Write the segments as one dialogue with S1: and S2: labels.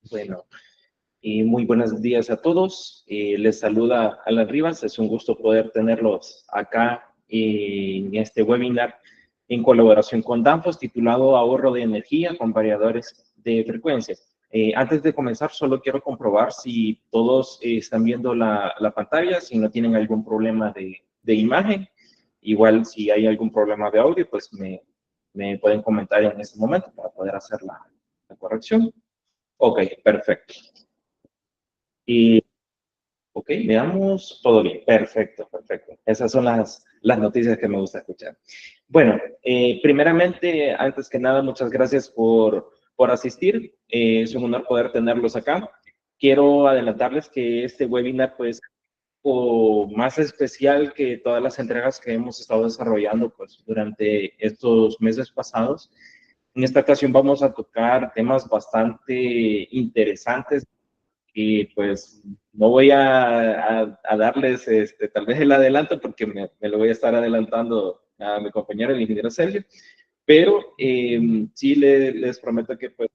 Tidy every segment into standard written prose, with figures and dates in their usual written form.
S1: Bueno, y muy buenos días a todos. Les saluda Alan Rivas. Es un gusto poder tenerlos acá en este webinar en colaboración con Danfoss, titulado Ahorro de energía con variadores de frecuencia. Antes de comenzar, solo quiero comprobar si todos están viendo la pantalla, si no tienen algún problema de imagen. Igual, si hay algún problema de audio, pues me pueden comentar en este momento para poder hacer la corrección. Ok, perfecto. Y, ok, veamos, todo bien, perfecto, perfecto. Esas son las noticias que me gusta escuchar. Bueno, primeramente, antes que nada, muchas gracias por asistir. Es un honor poder tenerlos acá. Quiero adelantarles que este webinar, pues, o más especial que todas las entregas que hemos estado desarrollando, pues, durante estos meses pasados. En esta ocasión vamos a tocar temas bastante interesantes y pues no voy a darles tal vez el adelanto porque me lo voy a estar adelantando a mi compañero, el ingeniero Sergio, pero sí les prometo que pues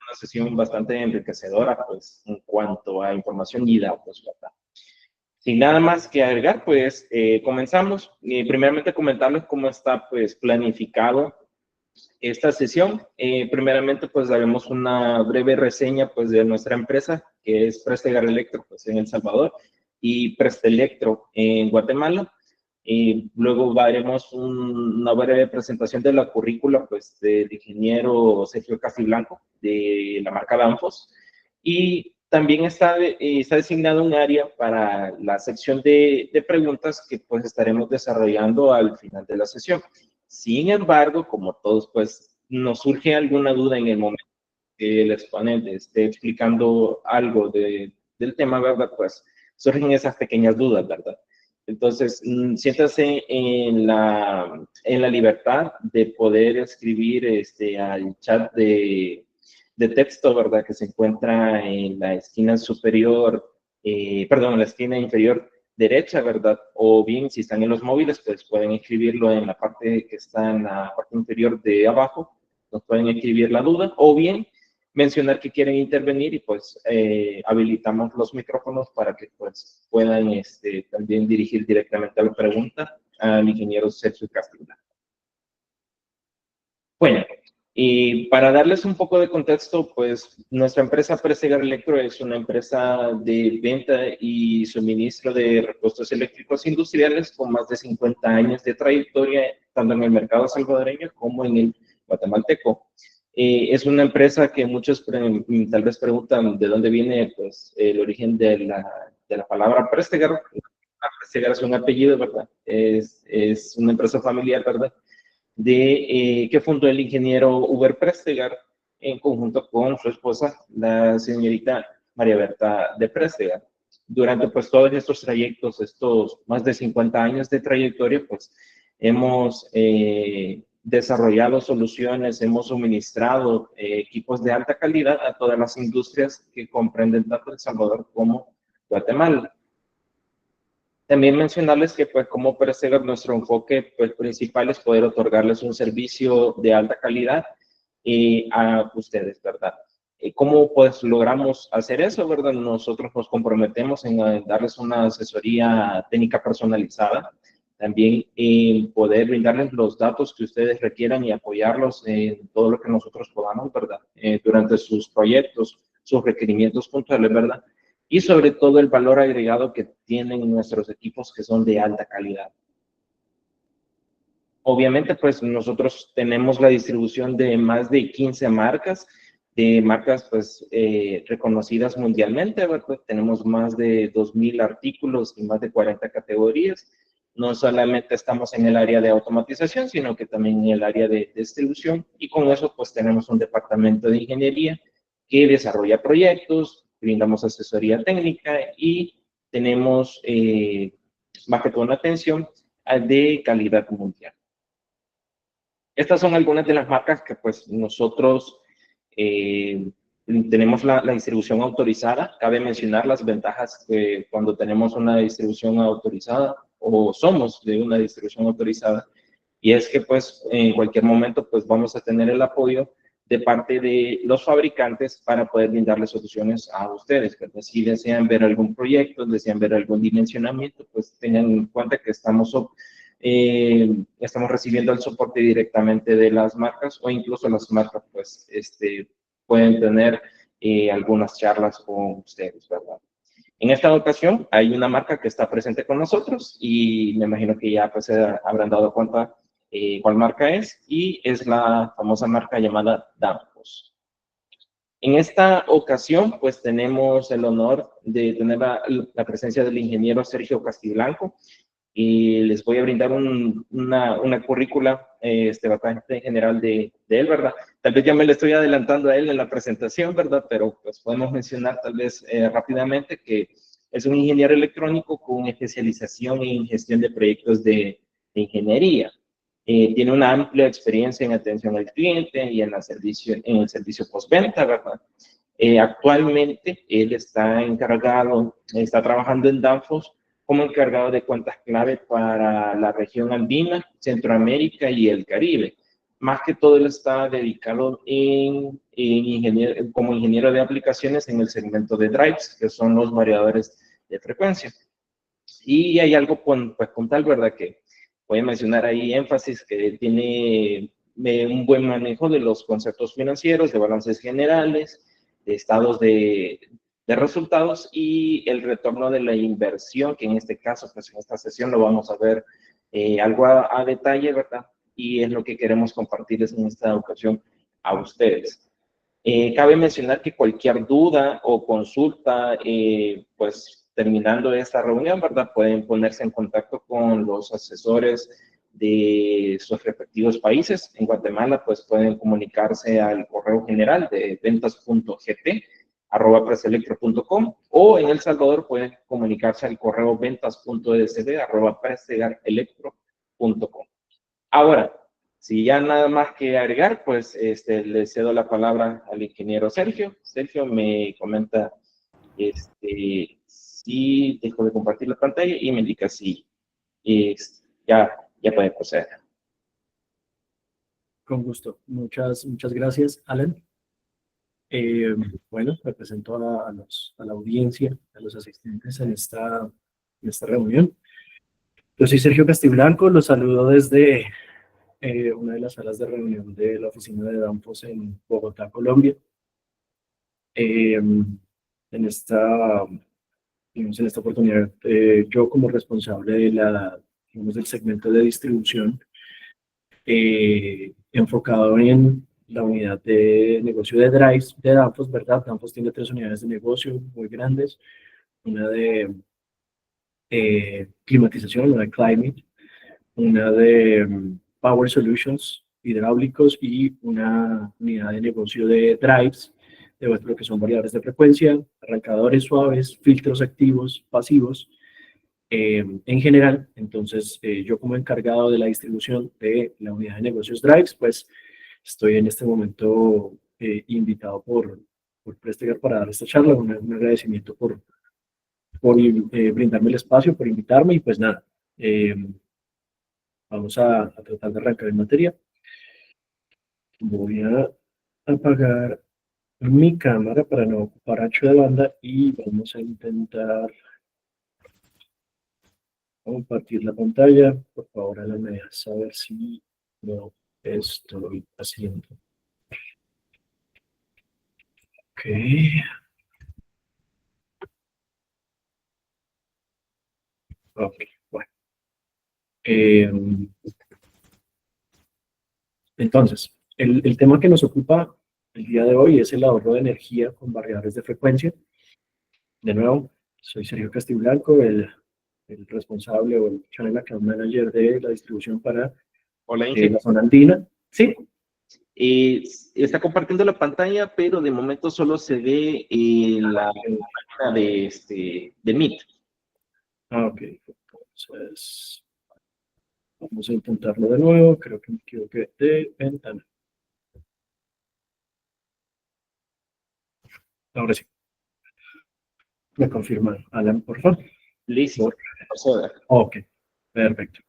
S1: una sesión bastante enriquecedora pues en cuanto a información y datos, ¿verdad? Sin nada más que agregar, pues comenzamos. Primeramente comentarles cómo está pues planificado esta sesión. Primeramente, pues daremos una breve reseña pues, de nuestra empresa, que es Prestegar Electro pues, en El Salvador y Prestelectro en Guatemala. Luego haremos una breve presentación de la currícula pues, del ingeniero Sergio Castiblanco de la marca Danfoss. Y también está designado un área para la sección de preguntas que pues estaremos desarrollando al final de la sesión. Sin embargo, como todos, pues nos surge alguna duda en el momento que el exponente esté explicando algo del tema, ¿verdad? Pues surgen esas pequeñas dudas, ¿verdad? Entonces, siéntase en la libertad de poder escribir al chat de texto, ¿verdad? Que se encuentra en la esquina superior, perdón, en la esquina inferior derecha, ¿verdad? O bien, si están en los móviles, pues pueden escribirlo en la parte que está en la parte inferior de abajo, nos pueden escribir la duda, o bien mencionar que quieren intervenir y pues habilitamos los micrófonos para que pues puedan también dirigir directamente la pregunta al ingeniero Sergio Castilla. Bueno, y para darles un poco de contexto, pues nuestra empresa Prestegar Electro es una empresa de venta y suministro de repuestos eléctricos industriales con más de 50 años de trayectoria, tanto en el mercado salvadoreño como en el guatemalteco. Es una empresa que muchos tal vez preguntan de dónde viene pues, el origen de la palabra Prestegar. Prestegar es un apellido, ¿verdad? Es una empresa familiar, ¿verdad? Que fundó el ingeniero Uber Prestegar en conjunto con su esposa, la señorita María Berta de Prestegar. Durante pues todos estos trayectos, estos más de 50 años de trayectoria, pues hemos desarrollado soluciones, hemos suministrado equipos de alta calidad a todas las industrias que comprenden tanto El Salvador como Guatemala. También mencionarles que, pues, como Prestegar, nuestro enfoque pues, principal es poder otorgarles un servicio de alta calidad a ustedes, ¿verdad? ¿Cómo, pues, logramos hacer eso, verdad? Nosotros nos comprometemos en darles una asesoría técnica personalizada, también en poder brindarles los datos que ustedes requieran y apoyarlos en todo lo que nosotros podamos, ¿verdad? Durante sus proyectos, sus requerimientos puntuales, ¿verdad? Y sobre todo el valor agregado que tienen nuestros equipos que son de alta calidad. Obviamente, pues nosotros tenemos la distribución de más de 15 marcas, pues reconocidas mundialmente, ¿verdad? Tenemos más de 2,000 artículos y más de 40 categorías. No solamente estamos en el área de automatización, sino que también en el área de distribución, y con eso pues tenemos un departamento de ingeniería que desarrolla proyectos, brindamos asesoría técnica y tenemos más que todo una atención de calidad mundial. Estas son algunas de las marcas que pues nosotros tenemos la distribución autorizada. Cabe mencionar las ventajas que cuando tenemos una distribución autorizada o somos de una distribución autorizada, y es que pues en cualquier momento pues vamos a tener el apoyo de parte de los fabricantes para poder brindarles soluciones a ustedes. ¿Verdad? Si desean ver algún proyecto, desean ver algún dimensionamiento, pues tengan en cuenta que estamos recibiendo el soporte directamente de las marcas, o incluso las marcas pues pueden tener algunas charlas con ustedes, ¿verdad? En esta ocasión hay una marca que está presente con nosotros y me imagino que ya pues se habrán dado cuenta cuál marca es, y es la famosa marca llamada Danfoss. En esta ocasión pues tenemos el honor de tener la presencia del ingeniero Sergio Castiblanco, y les voy a brindar una currícula bastante general de él, ¿verdad? Tal vez ya me le estoy adelantando a él en la presentación, ¿verdad? Pero pues podemos mencionar tal vez rápidamente que es un ingeniero electrónico con especialización en gestión de proyectos de ingeniería. Tiene una amplia experiencia en atención al cliente y en el servicio postventa, ¿verdad? Actualmente él está trabajando en Danfoss como encargado de cuentas clave para la región andina, Centroamérica y el Caribe. Más que todo, él está dedicado como ingeniero de aplicaciones en el segmento de drives, que son los variadores de frecuencia. Y hay algo puntual, ¿verdad? Que voy a mencionar ahí énfasis, que tiene un buen manejo de los conceptos financieros, de balances generales, de estados de resultados y el retorno de la inversión, que en este caso, pues en esta sesión lo vamos a ver algo a detalle, ¿verdad? Y es lo que queremos compartirles en esta ocasión a ustedes. Cabe mencionar que cualquier duda o consulta, pues terminando esta reunión, ¿verdad? Pueden ponerse en contacto con los asesores de sus respectivos países. En Guatemala, pues pueden comunicarse al correo general de ventas.gt@preselectro.com, o en El Salvador pueden comunicarse al correo ventas.dsd@presegarelectro.com. Ahora, si ya nada más que agregar, pues le cedo la palabra al ingeniero Sergio. Sergio me comenta si dejo de compartir la pantalla y me indica si ya puede proceder.
S2: Con gusto. Muchas gracias, Alan. Bueno, me presento a la audiencia, a los asistentes en esta reunión. Yo soy Sergio Castiblanco, los saludo desde una de las salas de reunión de la oficina de Danfoss en Bogotá, Colombia. En esta oportunidad, yo como responsable del segmento de distribución, enfocado en la unidad de negocio de drives de Danfoss, ¿verdad? Danfoss tiene 3 unidades de negocio muy grandes, una de climatización, una de climate, una de power solutions hidráulicos y una unidad de negocio de drives, de lo que son variadores de frecuencia, arrancadores suaves, filtros activos, pasivos, en general. Entonces, yo como encargado de la distribución de la unidad de negocios drives, pues estoy en este momento invitado por Prestegar para dar esta charla. Un agradecimiento por brindarme el espacio, por invitarme, y pues nada, vamos a tratar de arrancar en materia. Voy a apagar mi cámara para no ocupar ancho de banda y vamos a intentar compartir la pantalla. Por favor, Alan, me deja saber si lo estoy haciendo. Ok. Ok, bueno. Entonces, el tema que nos ocupa el día de hoy es el ahorro de energía con variadores de frecuencia. De nuevo, soy Sergio Castiblanco, el responsable o el Channel Account Manager de la distribución para la zona andina. Sí.
S1: Está compartiendo la pantalla, pero de momento solo se ve la página de Meet.
S2: Ok, entonces vamos a intentarlo de nuevo. Creo que me equivoqué de ventana. Ahora sí. ¿Me confirma, Alan, por favor?
S1: Listo.
S2: Ok, perfecto.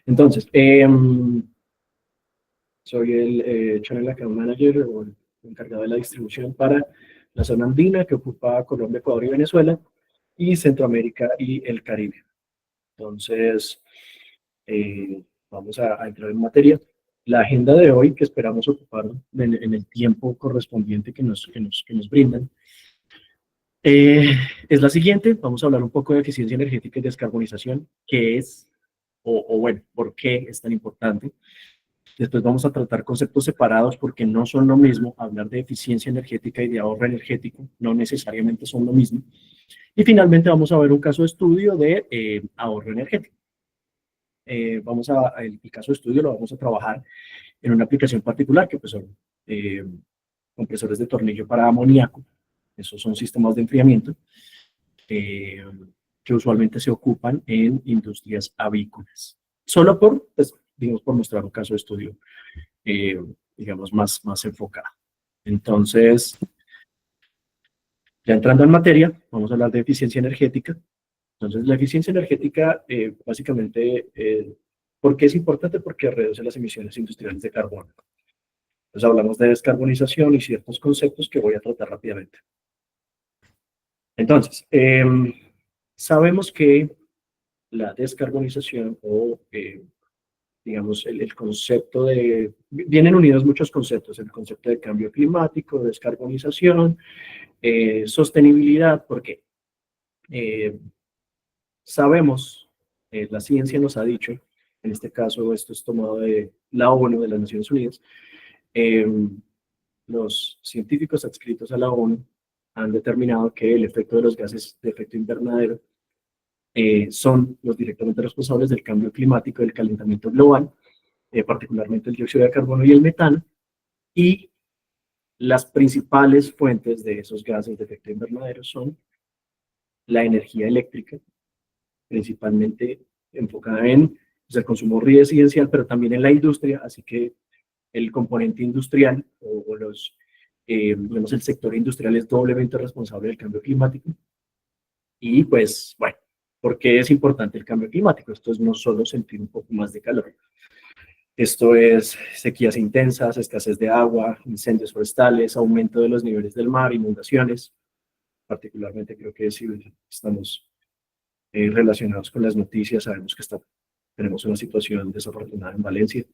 S2: Entonces, soy el Channel Account Manager o el encargado de la distribución para la zona andina, que ocupa Colombia, Ecuador y Venezuela, y Centroamérica y el Caribe. Entonces, vamos a entrar en materia. La agenda de hoy, que esperamos ocupar en el tiempo correspondiente que nos brindan, es la siguiente. Vamos a hablar un poco de eficiencia energética y descarbonización, qué es, o bueno, por qué es tan importante. Después vamos a tratar conceptos separados porque no son lo mismo. Hablar de eficiencia energética y de ahorro energético no necesariamente son lo mismo. Y finalmente vamos a ver un caso de estudio de ahorro energético. El caso de estudio lo vamos a trabajar en una aplicación particular que pues son compresores de tornillo para amoníaco. Esos son sistemas de enfriamiento que usualmente se ocupan en industrias avícolas. Solo pues, digamos, por mostrar un caso de estudio, digamos, más enfocado. Entonces, ya entrando en materia, vamos a hablar de eficiencia energética. Entonces, la eficiencia energética, básicamente, ¿por qué es importante? Porque reduce las emisiones industriales de carbono. Entonces, hablamos de descarbonización y ciertos conceptos que voy a tratar rápidamente. Entonces, sabemos que la descarbonización o, digamos, el concepto de... Vienen unidos muchos conceptos, el concepto de cambio climático, descarbonización, sostenibilidad, porque sabemos, la ciencia nos ha dicho, en este caso esto es tomado de la ONU, de las Naciones Unidas, los científicos adscritos a la ONU han determinado que el efecto de los gases de efecto invernadero son los directamente responsables del cambio climático y del calentamiento global, particularmente el dióxido de carbono y el metano, y las principales fuentes de esos gases de efecto invernadero son la energía eléctrica, principalmente enfocada en pues, el consumo residencial, pero también en la industria, así que el componente industrial o digamos, el sector industrial es doblemente responsable del cambio climático. Y pues, bueno, ¿por qué es importante el cambio climático? Esto es no solo sentir un poco más de calor. Esto es sequías intensas, escasez de agua, incendios forestales, aumento de los niveles del mar, inundaciones. Particularmente creo que si estamos relacionados con las noticias, sabemos que tenemos una situación desafortunada en Valencia.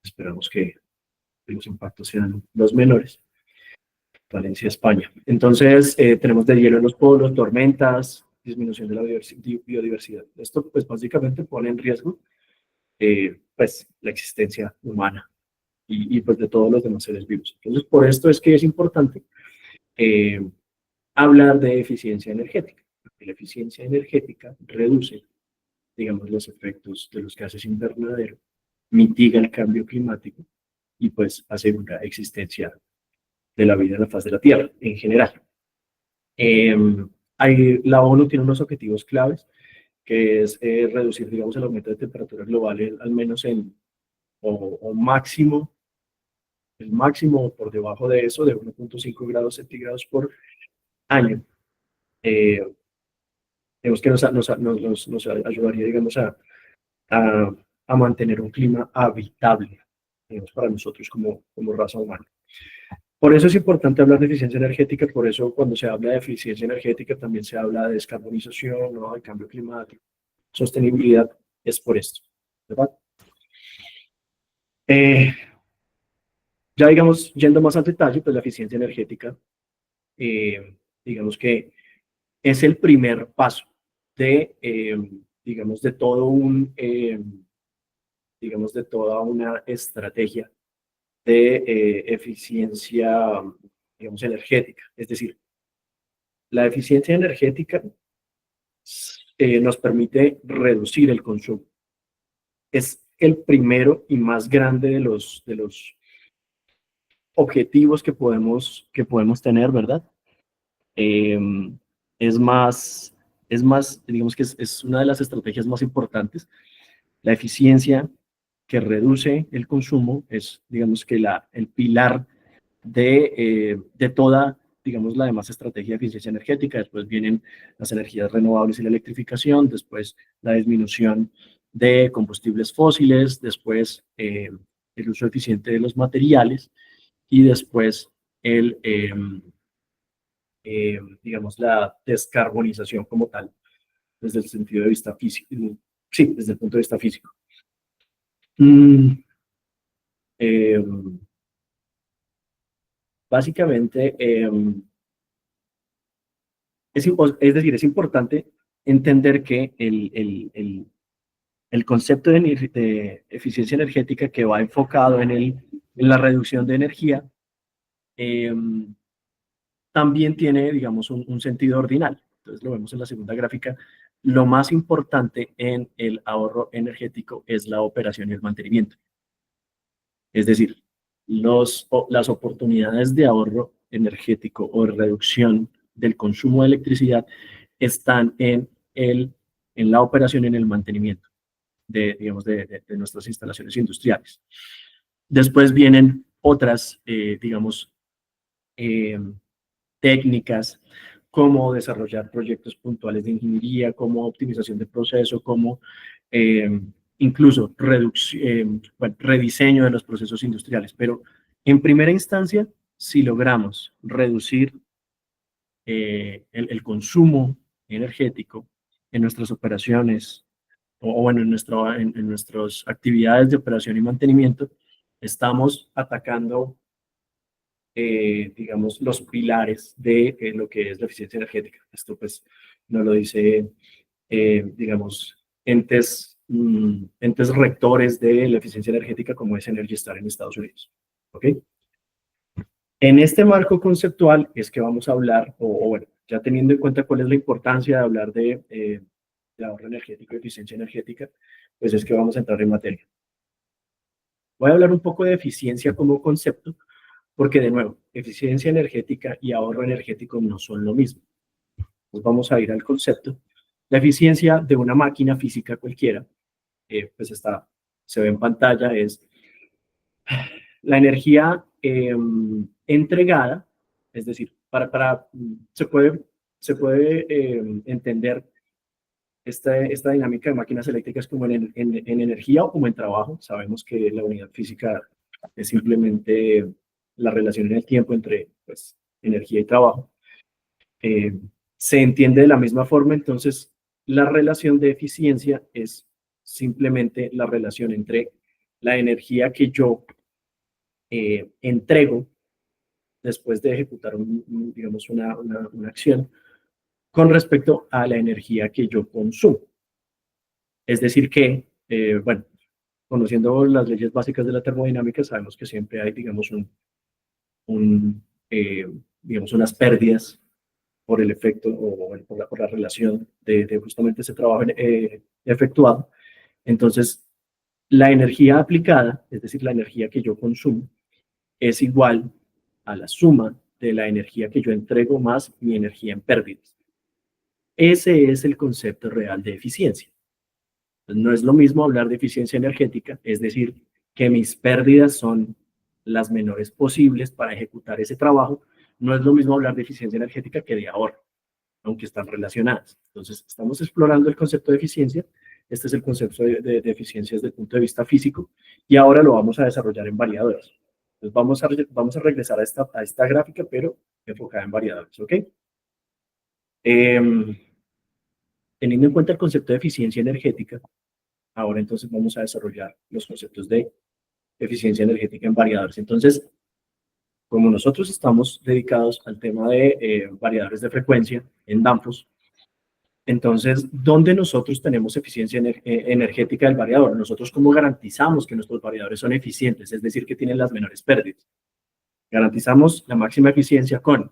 S2: Esperamos que los impactos sean los menores. Valencia, España. Entonces, tenemos deshielo en los polos, tormentas, disminución de la biodiversidad. Esto, pues, básicamente pone en riesgo, pues, la existencia humana y, pues, de todos los demás seres vivos. Entonces, por esto es que es importante hablar de eficiencia energética. Porque la eficiencia energética reduce, digamos, los efectos de los gases invernadero, mitiga el cambio climático y, pues, asegura existencia de la vida en la faz de la Tierra en general. La ONU tiene unos objetivos claves, que es reducir, digamos, el aumento de temperatura global al menos o máximo, el máximo por debajo de eso, de 1.5 grados centígrados por año. Digamos que nos ayudaría, digamos, a mantener un clima habitable, digamos, para nosotros como raza humana. Por eso es importante hablar de eficiencia energética, por eso cuando se habla de eficiencia energética también se habla de descarbonización, ¿no? De cambio climático, sostenibilidad, es por esto, ¿verdad? Ya digamos, yendo más al detalle, pues la eficiencia energética, digamos que es el primer paso de, digamos, de todo digamos, de toda una estrategia de eficiencia, digamos, energética. Es decir, la eficiencia energética nos permite reducir el consumo. Es el primero y más grande de los objetivos que podemos tener, ¿verdad? Es más, digamos que es una de las estrategias más importantes. La eficiencia que reduce el consumo es, digamos que el pilar de toda, digamos, la demás estrategia de eficiencia energética. Después vienen las energías renovables y la electrificación, después la disminución de combustibles fósiles, después el uso eficiente de los materiales y después digamos, la descarbonización como tal, desde el sentido de vista físico, sí, desde el punto de vista físico. Mm, eh, Básicamente, es decir, es importante entender que el concepto de eficiencia energética que va enfocado en la reducción de energía, eh, también tiene, digamos, un sentido ordinal. Entonces lo vemos en la segunda gráfica. Lo más importante en el ahorro energético es la operación y el mantenimiento. Es decir, las oportunidades de ahorro energético o de reducción del consumo de electricidad están en la operación y en el mantenimiento digamos, de nuestras instalaciones industriales. Después vienen otras, digamos, eh, técnicas, como desarrollar proyectos puntuales de ingeniería, como optimización de proceso, como eh, incluso bueno, rediseño de los procesos industriales. Pero en primera instancia, si logramos reducir el consumo energético en nuestras operaciones, o bueno, en nuestras actividades de operación y mantenimiento, estamos atacando, digamos, los pilares de lo que es la eficiencia energética. Esto pues nos lo dice, digamos, entes rectores de la eficiencia energética como es Energy Star en Estados Unidos. ¿Ok? En este marco conceptual es que vamos a hablar, o bueno, ya teniendo en cuenta cuál es la importancia de hablar de ahorro energético y eficiencia energética, pues es que vamos a entrar en materia. Voy a hablar un poco de eficiencia como concepto, porque de nuevo, eficiencia energética y ahorro energético no son lo mismo. Pues vamos a ir al concepto. La eficiencia de una máquina física cualquiera, pues se ve en pantalla, es la energía entregada, es decir, se puede entender esta dinámica de máquinas eléctricas como en energía o como en trabajo. Sabemos que la unidad física es simplemente la relación en el tiempo entre pues, energía y trabajo. Se entiende de la misma forma, entonces la relación de eficiencia es simplemente la relación entre la energía que yo entrego después de ejecutar, digamos, una acción con respecto a la energía que yo consumo. Es decir que, bueno, conociendo las leyes básicas de la termodinámica, sabemos que siempre hay, digamos, un, eh, digamos unas pérdidas por el efecto o bueno, por la relación de justamente ese trabajo efectuado. Entonces, la energía aplicada, es decir, la energía que yo consumo, es igual a la suma de la energía que yo entrego más mi energía en pérdidas. Ese es el concepto real de eficiencia. No es lo mismo hablar de eficiencia energética, es decir, que mis pérdidas son las menores posibles para ejecutar ese trabajo. No es lo mismo hablar de eficiencia energética que de ahorro, aunque están relacionadas. Entonces, estamos explorando el concepto de eficiencia. Este es el concepto de eficiencia desde el punto de vista físico y ahora lo vamos a desarrollar en variadores. Entonces, vamos a regresar a esta gráfica, pero enfocada en variadores, ¿ok? Teniendo en cuenta el concepto de eficiencia energética, ahora entonces vamos a desarrollar los conceptos de eficiencia energética en variadores. Entonces, como nosotros estamos dedicados al tema de variadores de frecuencia en Danfoss, entonces, ¿dónde nosotros tenemos eficiencia energética del variador? Nosotros, ¿cómo garantizamos que nuestros variadores son eficientes? Es decir, que tienen las menores pérdidas. Garantizamos la máxima eficiencia con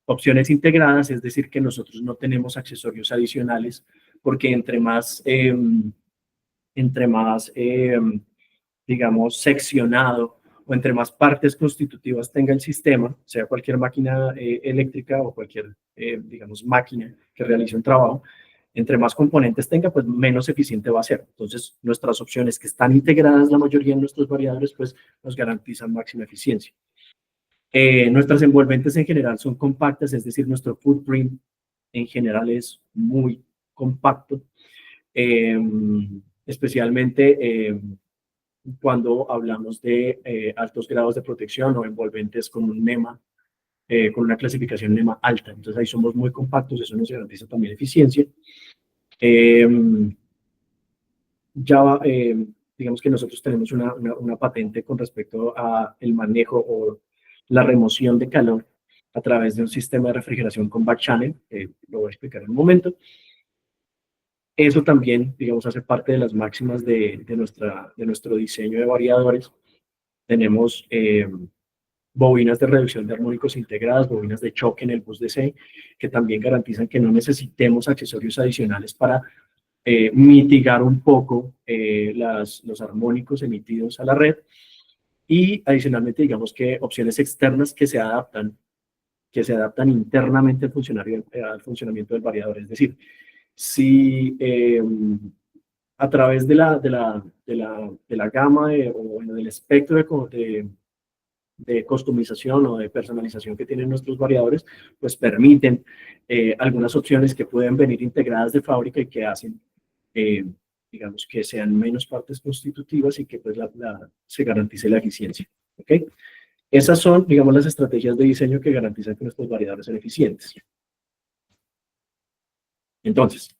S2: opciones integradas, es decir, que nosotros no tenemos accesorios adicionales, porque entre más digamos, seccionado o entre más partes constitutivas tenga el sistema, sea cualquier máquina eléctrica o cualquier, digamos, máquina que realice un trabajo, entre más componentes tenga, pues menos eficiente va a ser. Entonces, nuestras opciones que están integradas, la mayoría de nuestros variadores, pues nos garantizan máxima eficiencia. Nuestras envolventes en general son compactas, es decir, nuestro footprint en general es muy compacto, especialmente cuando hablamos de altos grados de protección o envolventes con un NEMA, con una clasificación NEMA alta. Entonces ahí somos muy compactos, eso nos garantiza también eficiencia. Digamos que nosotros tenemos una patente con respecto a el manejo o la remoción de calor a través de un sistema de refrigeración con backchannel, lo voy a explicar en un momento. Eso también, digamos, hace parte de las máximas de nuestro diseño de variadores. Tenemos bobinas de reducción de armónicos integradas, bobinas de choque en el bus DC, que también garantizan que no necesitemos accesorios adicionales para mitigar un poco los armónicos emitidos a la red. Y adicionalmente, digamos que opciones externas que se adaptan internamente al funcionamiento del variador. Es decir, si a través de la gama o bueno, del espectro de customización o de personalización que tienen nuestros variadores, pues permiten algunas opciones que pueden venir integradas de fábrica y que hacen, digamos, que sean menos partes constitutivas y que pues se garantice la eficiencia. ¿Ok? Esas son, digamos, las estrategias de diseño que garantizan que nuestros variadores sean eficientes. Entonces,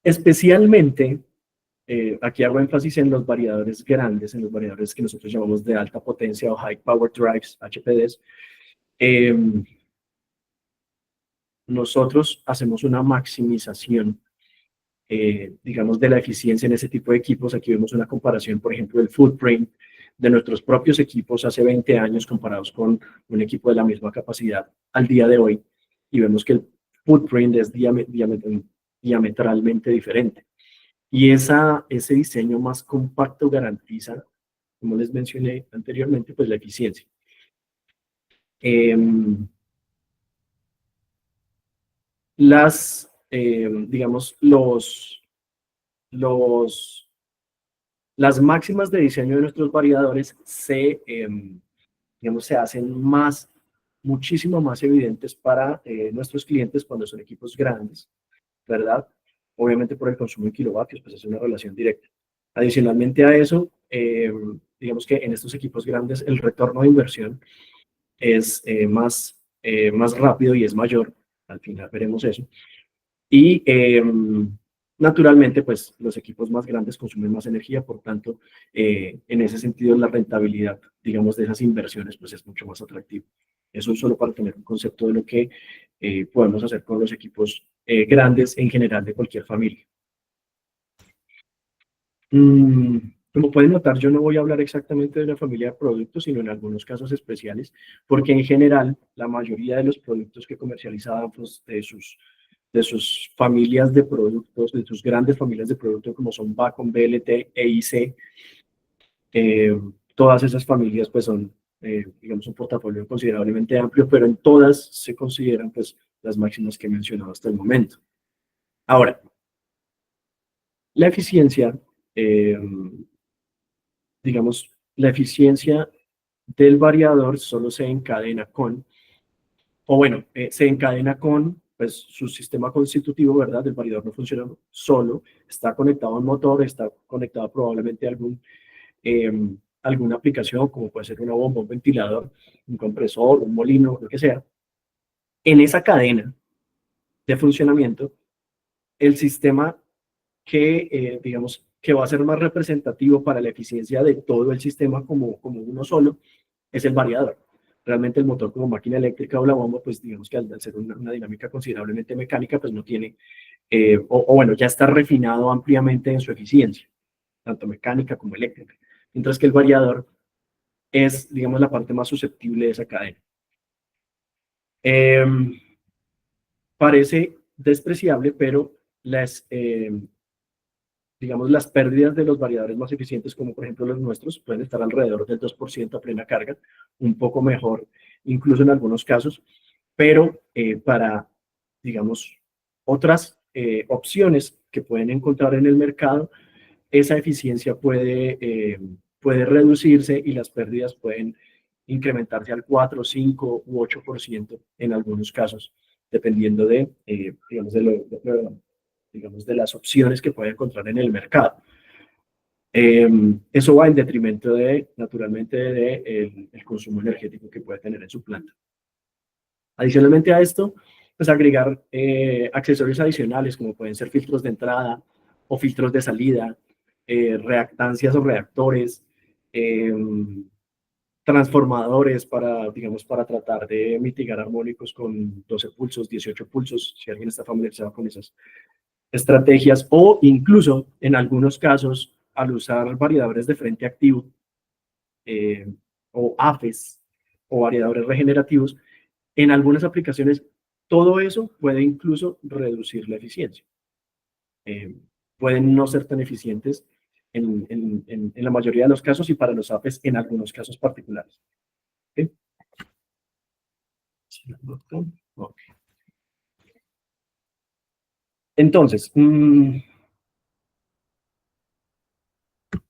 S2: especialmente, aquí hago énfasis en los variadores grandes, en los variadores que nosotros llamamos de alta potencia o High Power Drives, HPDs. Nosotros hacemos una maximización, digamos, de la eficiencia en ese tipo de equipos. Aquí vemos una comparación, por ejemplo, del footprint de nuestros propios equipos hace 20 años comparados con un equipo de la misma capacidad al día de hoy. Y vemos que el footprint es diametralmente diferente. Y ese diseño más compacto garantiza, como les mencioné anteriormente, pues la eficiencia. Digamos, las máximas de diseño de nuestros variadores digamos, se hacen muchísimo más evidentes para nuestros clientes cuando son equipos grandes, ¿verdad? Obviamente por el consumo en kilovatios, pues es una relación directa. Adicionalmente a eso, digamos que en estos equipos grandes el retorno de inversión es más rápido y es mayor. Al final veremos eso. Y naturalmente, pues los equipos más grandes consumen más energía, por tanto, en ese sentido, la rentabilidad, digamos, de esas inversiones, pues es mucho más atractivo. Eso es solo para tener un concepto de lo que podemos hacer con los equipos grandes en general de cualquier familia. Como pueden notar, yo no voy a hablar exactamente de una familia de productos, sino en algunos casos especiales, porque en general, la mayoría de los productos que comercializaban, pues, de sus familias de productos, de sus grandes familias de productos como son Bacon, BLT, EIC, todas esas familias pues son, digamos, un portafolio considerablemente amplio, pero en todas se consideran pues las máximas que he mencionado hasta el momento. Ahora, la eficiencia, digamos, la eficiencia del variador solo se encadena con, se encadena con pues, su sistema constitutivo, ¿verdad? El variador no funciona solo, está conectado a un motor, está conectado probablemente a alguna aplicación, como puede ser una bomba, un ventilador, un compresor, un molino, lo que sea. En esa cadena de funcionamiento, el sistema digamos, que va a ser más representativo para la eficiencia de todo el sistema como uno solo, es el variador. Realmente el motor como máquina eléctrica o la bomba, pues digamos que al ser una dinámica considerablemente mecánica, pues no tiene, bueno, ya está refinado ampliamente en su eficiencia, tanto mecánica como eléctrica. Mientras que el variador es, digamos, la parte más susceptible de esa cadena. Parece despreciable, pero digamos, las pérdidas de los variadores más eficientes, como por ejemplo los nuestros, pueden estar alrededor del 2% a plena carga, un poco mejor, incluso en algunos casos, pero para, digamos, otras opciones que pueden encontrar en el mercado, esa eficiencia puede reducirse y las pérdidas pueden incrementarse al 4, 5 u 8% en algunos casos, dependiendo digamos, digamos, de las opciones que puede encontrar en el mercado. Eso va en detrimento de, naturalmente, de el consumo energético que puede tener en su planta. Adicionalmente a esto, pues agregar accesorios adicionales como pueden ser filtros de entrada o filtros de salida, reactancias o reactores, transformadores para, digamos, para tratar de mitigar armónicos con 12 pulsos, 18 pulsos, si alguien está familiarizado con esas estrategias, o incluso en algunos casos, al usar variadores de frente activo o AFES o variadores regenerativos, en algunas aplicaciones todo eso puede incluso reducir la eficiencia. Pueden no ser tan eficientes en la mayoría de los casos y para los AFES en algunos casos particulares. ¿Okay? Okay. Entonces,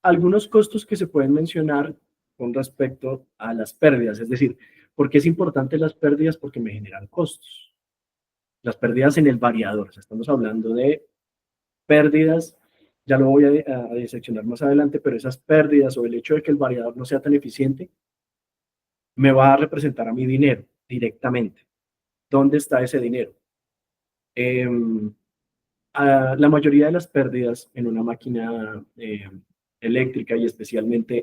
S2: algunos costos que se pueden mencionar con respecto a las pérdidas, es decir, ¿por qué es importante las pérdidas? Porque me generan costos. Las pérdidas en el variador, o sea, estamos hablando de pérdidas, ya lo voy a diseccionar más adelante, pero esas pérdidas o el hecho de que el variador no sea tan eficiente, me va a representar a mi dinero directamente. ¿Dónde está ese dinero? La mayoría de las pérdidas en una máquina eléctrica y especialmente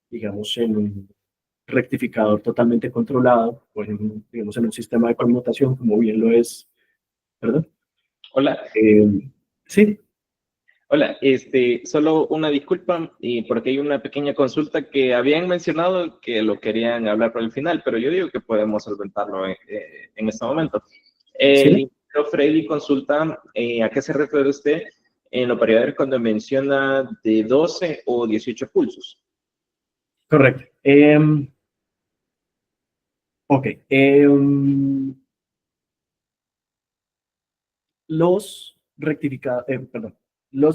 S2: digamos, en un rectificador totalmente controlado, o digamos, en un sistema de conmutación, como bien lo es, ¿perdón?
S1: Hola.
S2: Sí.
S1: Hola, solo una disculpa, y porque hay una pequeña consulta que habían mencionado que lo querían hablar por el final, pero yo digo que podemos solventarlo en este momento. El ingeniero Freddy consulta a qué se refiere usted en los variadores cuando menciona de 12 o 18 pulsos.
S2: Correcto. Ok. Los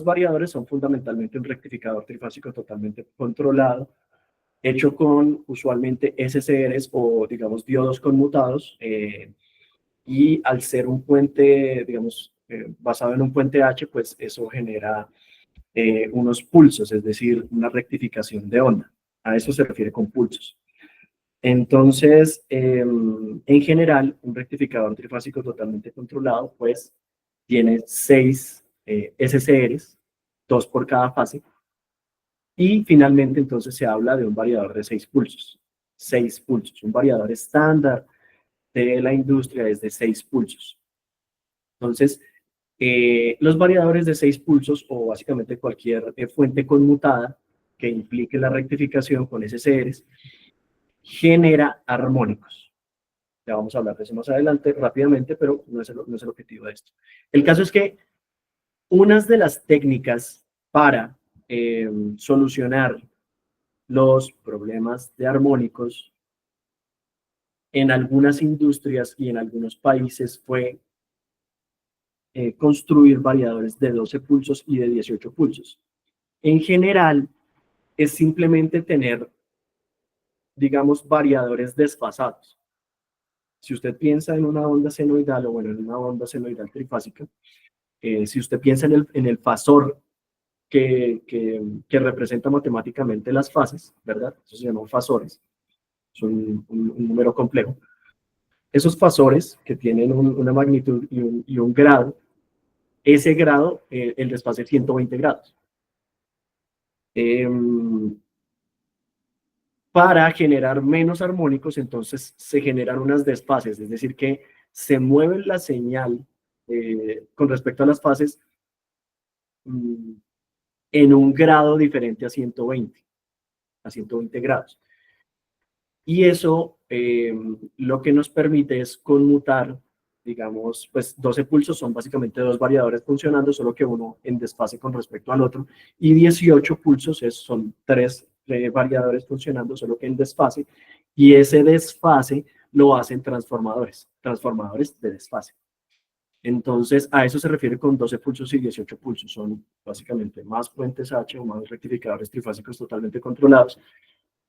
S2: variadores son fundamentalmente un rectificador trifásico totalmente controlado, hecho con usualmente SCRs o, digamos, diodos conmutados, y al ser un puente, digamos, basado en un puente H, pues eso genera unos pulsos, es decir, una rectificación de onda. A eso se refiere con pulsos. Entonces, en general, un rectificador trifásico totalmente controlado, pues, tiene 6 SCRs, 2 por cada fase, y finalmente entonces se habla de un variador de 6 pulsos. 6 pulsos, un variador estándar de la industria es de 6 pulsos. Entonces, los variadores de 6 pulsos, o básicamente cualquier fuente conmutada que implique la rectificación con SCRs, genera armónicos. Ya vamos a hablar de eso más adelante rápidamente, pero no es el objetivo de esto. El caso es que unas de las técnicas para solucionar los problemas de armónicos en algunas industrias y en algunos países fue construir variadores de 12 pulsos y de 18 pulsos. En general, es simplemente tener, digamos, variadores desfasados. Si usted piensa en una onda senoidal o bueno, en una onda senoidal trifásica, si usted piensa en el fasor que representa matemáticamente las fases, ¿verdad? Eso se llaman fasores, es un número complejo. Esos fasores que tienen una magnitud y un grado, ese grado, el desfase es 120 grados. Para generar menos armónicos, entonces se generan unas desfases, es decir, que se mueve la señal con respecto a las fases en un grado diferente a 120 grados. Y eso lo que nos permite es conmutar, digamos, pues 12 pulsos son básicamente 2 variadores funcionando, solo que uno en desfase con respecto al otro, y 18 pulsos son 3 variadores funcionando, solo que en desfase, y ese desfase lo hacen transformadores de desfase. Entonces, a eso se refiere con 12 pulsos y 18 pulsos. Son básicamente más puentes H o más rectificadores trifásicos totalmente controlados,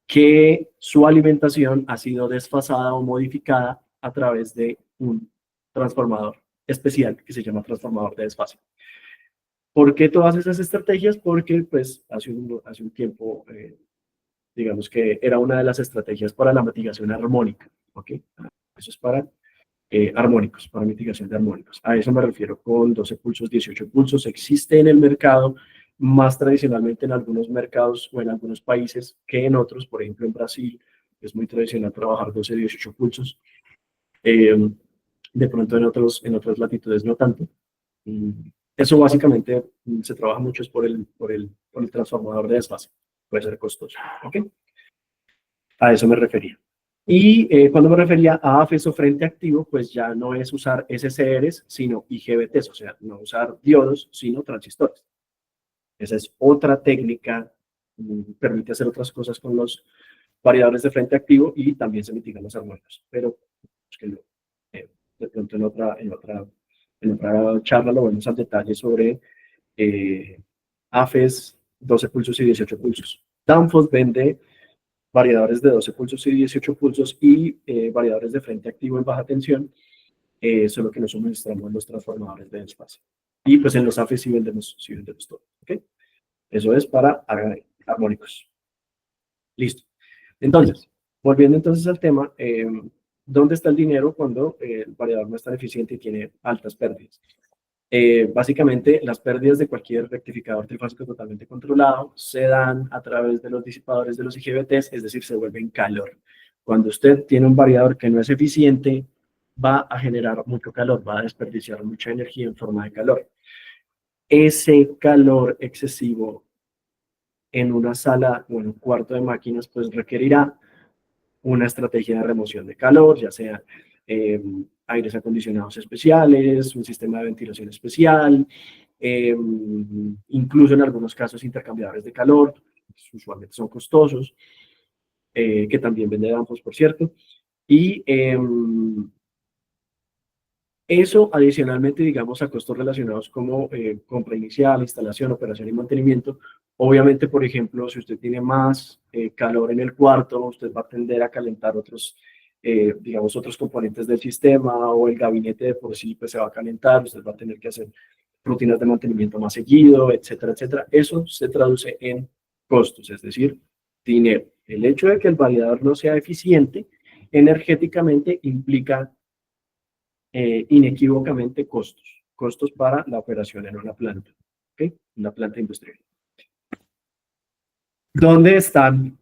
S2: que su alimentación ha sido desfasada o modificada a través de un transformador especial que se llama transformador de desfase. ¿Por qué todas esas estrategias? Porque pues hace un tiempo, digamos que era una de las estrategias para la mitigación armónica, ¿ok? Eso es para armónicos, para mitigación de armónicos. A eso me refiero con 12 pulsos, 18 pulsos. Existe en el mercado, más tradicionalmente en algunos mercados o en algunos países que en otros. Por ejemplo, en Brasil es muy tradicional trabajar 12, 18 pulsos. De pronto en otras latitudes no tanto. Eso básicamente se trabaja mucho es por el transformador de desfase. Puede ser costoso. ¿Ok? A eso me refería. Y cuando me refería a AFES o frente activo, pues ya no es usar SCRs, sino IGBTs, o sea, no usar diodos, sino transistores. Esa es otra técnica, permite hacer otras cosas con los variadores de frente activo y también se mitigan los armónicos. Pero de pronto en otra charla lo vemos al detalle sobre AFES, 12 pulsos y 18 pulsos. Danfoss vende variadores de 12 pulsos y 18 pulsos y variadores de frente activo en baja tensión, solo que no suministramos los transformadores de desfase. Y pues en los AFES sí vendemos todo. ¿Okay? Eso es para armónicos. Listo. Entonces, volviendo entonces al tema, ¿dónde está el dinero cuando el variador no es tan eficiente y tiene altas pérdidas? Básicamente, las pérdidas de cualquier rectificador trifásico totalmente controlado se dan a través de los disipadores de los IGBTs, es decir, se vuelven calor. Cuando usted tiene un variador que no es eficiente, va a generar mucho calor, va a desperdiciar mucha energía en forma de calor. Ese calor excesivo en una sala o en un cuarto de máquinas, pues requerirá una estrategia de remoción de calor, ya sea aires acondicionados especiales, un sistema de ventilación especial, incluso en algunos casos intercambiadores de calor, usualmente son costosos, que también vende Danfoss, por cierto, y eso adicionalmente, digamos, a costos relacionados como compra inicial, instalación, operación y mantenimiento. Obviamente, por ejemplo, si usted tiene más calor en el cuarto, usted va a tender a calentar digamos, otros componentes del sistema, o el gabinete de por sí pues, se va a calentar, usted va a tener que hacer rutinas de mantenimiento más seguido, etcétera, etcétera. Eso se traduce en costos, es decir, dinero. El hecho de que el validador no sea eficiente energéticamente implica inequívocamente costos para la operación en una planta, ¿ok? Una planta industrial. ¿Dónde están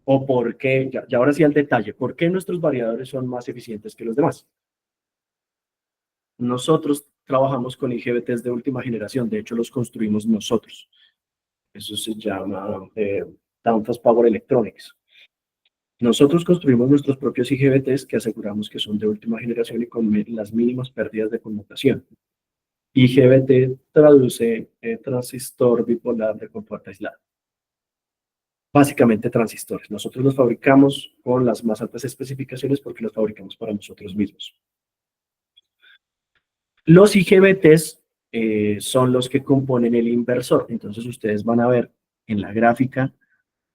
S2: o por qué? Ya ahora sí al detalle, ¿por qué nuestros variadores son más eficientes que los demás? Nosotros trabajamos con IGBTs de última generación, de hecho los construimos nosotros. Eso se llama Danfoss Power Electronics. Nosotros construimos nuestros propios IGBTs que aseguramos que son de última generación y con las mínimas pérdidas de conmutación. IGBT traduce transistor bipolar de compuerta aislada. Básicamente transistores. Nosotros los fabricamos con las más altas especificaciones porque los fabricamos para nosotros mismos. Los IGBTs son los que componen el inversor. Entonces ustedes van a ver en la gráfica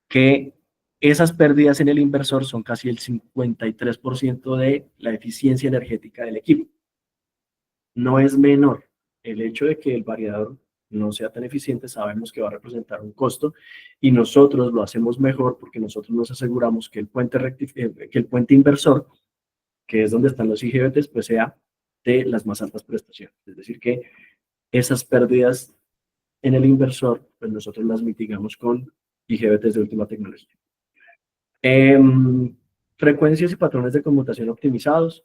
S2: que esas pérdidas en el inversor son casi el 53% de la eficiencia energética del equipo. No es menor. El hecho de que el variador no sea tan eficiente, sabemos que va a representar un costo y nosotros lo hacemos mejor porque nosotros nos aseguramos que el puente inversor, que es donde están los IGBTs, pues sea de las más altas prestaciones. Es decir, que esas pérdidas en el inversor, pues nosotros las mitigamos con IGBTs de última tecnología. Frecuencias y patrones de conmutación optimizados.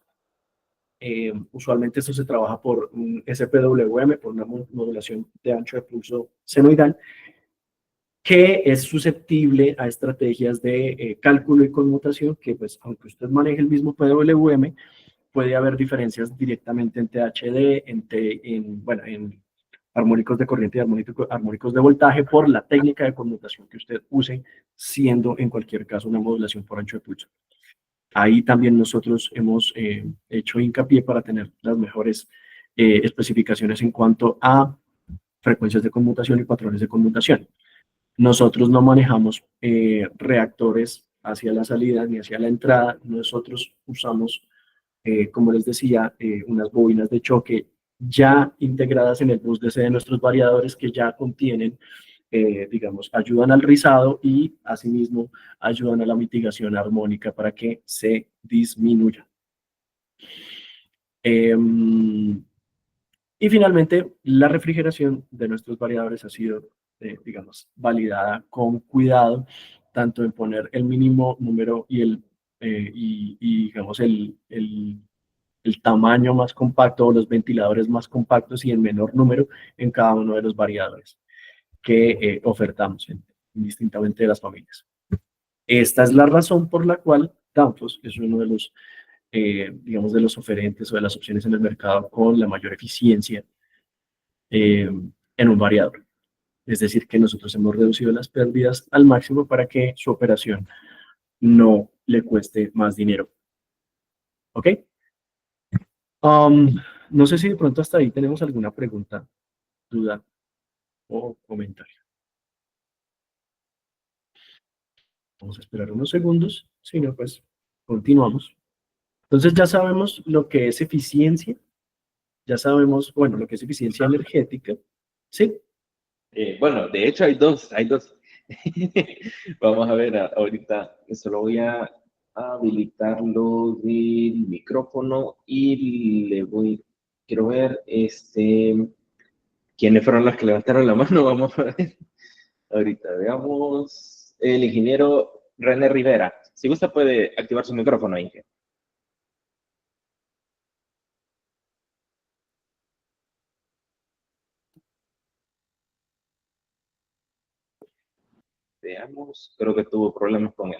S2: Usualmente esto se trabaja por un SPWM, por una modulación de ancho de pulso senoidal, que es susceptible a estrategias de cálculo y conmutación, que pues aunque usted maneje el mismo PWM, puede haber diferencias directamente en THD, en armónicos de corriente y armónicos de voltaje por la técnica de conmutación que usted use, siendo en cualquier caso una modulación por ancho de pulso. Ahí también nosotros hemos hecho hincapié para tener las mejores especificaciones en cuanto a frecuencias de conmutación y patrones de conmutación. Nosotros no manejamos reactores hacia la salida ni hacia la entrada. Nosotros usamos, como les decía, unas bobinas de choque ya integradas en el bus DC de nuestros variadores que ya contienen, digamos, ayudan al rizado y asimismo ayudan a la mitigación armónica para que se disminuya. Y finalmente, la refrigeración de nuestros variadores ha sido, digamos, validada con cuidado, tanto en poner el mínimo número y, digamos, el tamaño más compacto o los ventiladores más compactos y en menor número en cada uno de los variadores que ofertamos indistintamente de las familias. Esta es la razón por la cual Danfoss es uno de los, digamos, de los oferentes o de las opciones en el mercado con la mayor eficiencia en un variador. Es decir, que nosotros hemos reducido las pérdidas al máximo para que su operación no le cueste más dinero. ¿Ok? No sé si de pronto hasta ahí tenemos alguna pregunta, duda o comentario. Vamos a esperar unos segundos, si no, pues continuamos. Entonces ya sabemos lo que es eficiencia, ya sabemos, bueno, lo que es eficiencia energética, ¿sí?
S1: Bueno, de hecho hay dos, hay dos. Vamos a ver ahorita, solo voy a habilitarlo del micrófono y quiero ver, quiénes fueron los que levantaron la mano, vamos a ver. Ahorita veamos, el ingeniero René Rivera. Si gusta puede activar su micrófono, Inge. Veamos, creo que tuvo problemas con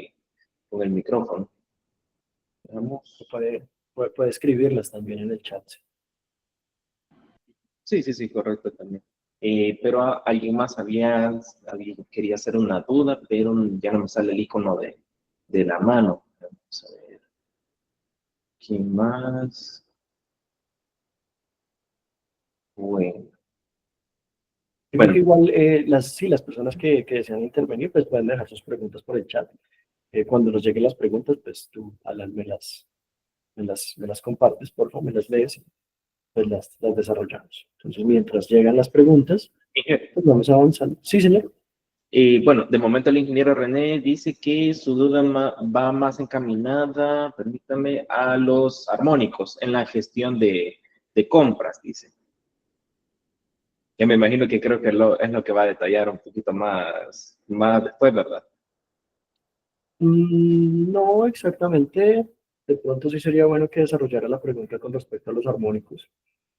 S1: el micrófono. Veamos.
S2: Puede escribirlas también en el chat.
S1: Sí, sí, sí, correcto también. Pero alguien más quería hacer una duda, pero ya no me sale el icono de la mano. Vamos a ver. ¿Quién más? Bueno.
S2: Yo creo que igual las personas que desean intervenir, pues pueden dejar sus preguntas por el chat. Cuando nos lleguen las preguntas, pues tú, Alan, me las compartes, por favor, me las lees, pues las desarrollamos. Entonces, mientras llegan las preguntas, pues vamos avanzando. Sí, señor.
S1: Bueno, de momento el ingeniero René dice que su duda va más encaminada, permítame, a los armónicos en la gestión de compras, dice. Que me imagino que creo que es lo que va a detallar un poquito más después, ¿verdad?
S2: No exactamente. De pronto sí sería bueno que desarrollara la pregunta con respecto a los armónicos.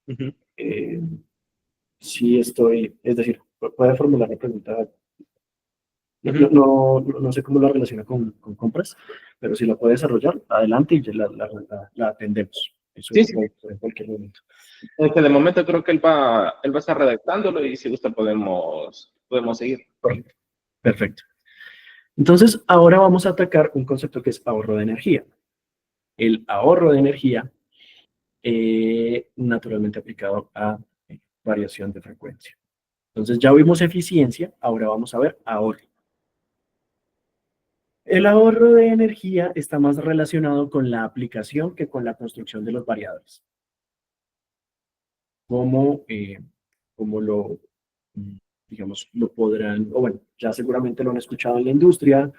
S1: Uh-huh.
S2: Sí estoy, es decir, puede formular la pregunta.
S1: Uh-huh.
S2: No sé cómo la relaciona con compras, pero si la puede desarrollar, adelante y ya la atendemos. Eso
S1: Sí, sí.
S2: en cualquier momento.
S1: De momento creo que él va a estar redactándolo y si gusta podemos seguir.
S2: Perfecto. Entonces, ahora vamos a atacar un concepto que es ahorro de energía. El ahorro de energía, naturalmente aplicado a variación de frecuencia. Entonces, ya vimos eficiencia, ahora vamos a ver ahorro. El ahorro de energía está más relacionado con la aplicación que con la construcción de los variadores. Cómo, cómo lo, digamos, lo podrán, o bueno, ya seguramente lo han escuchado en la industria.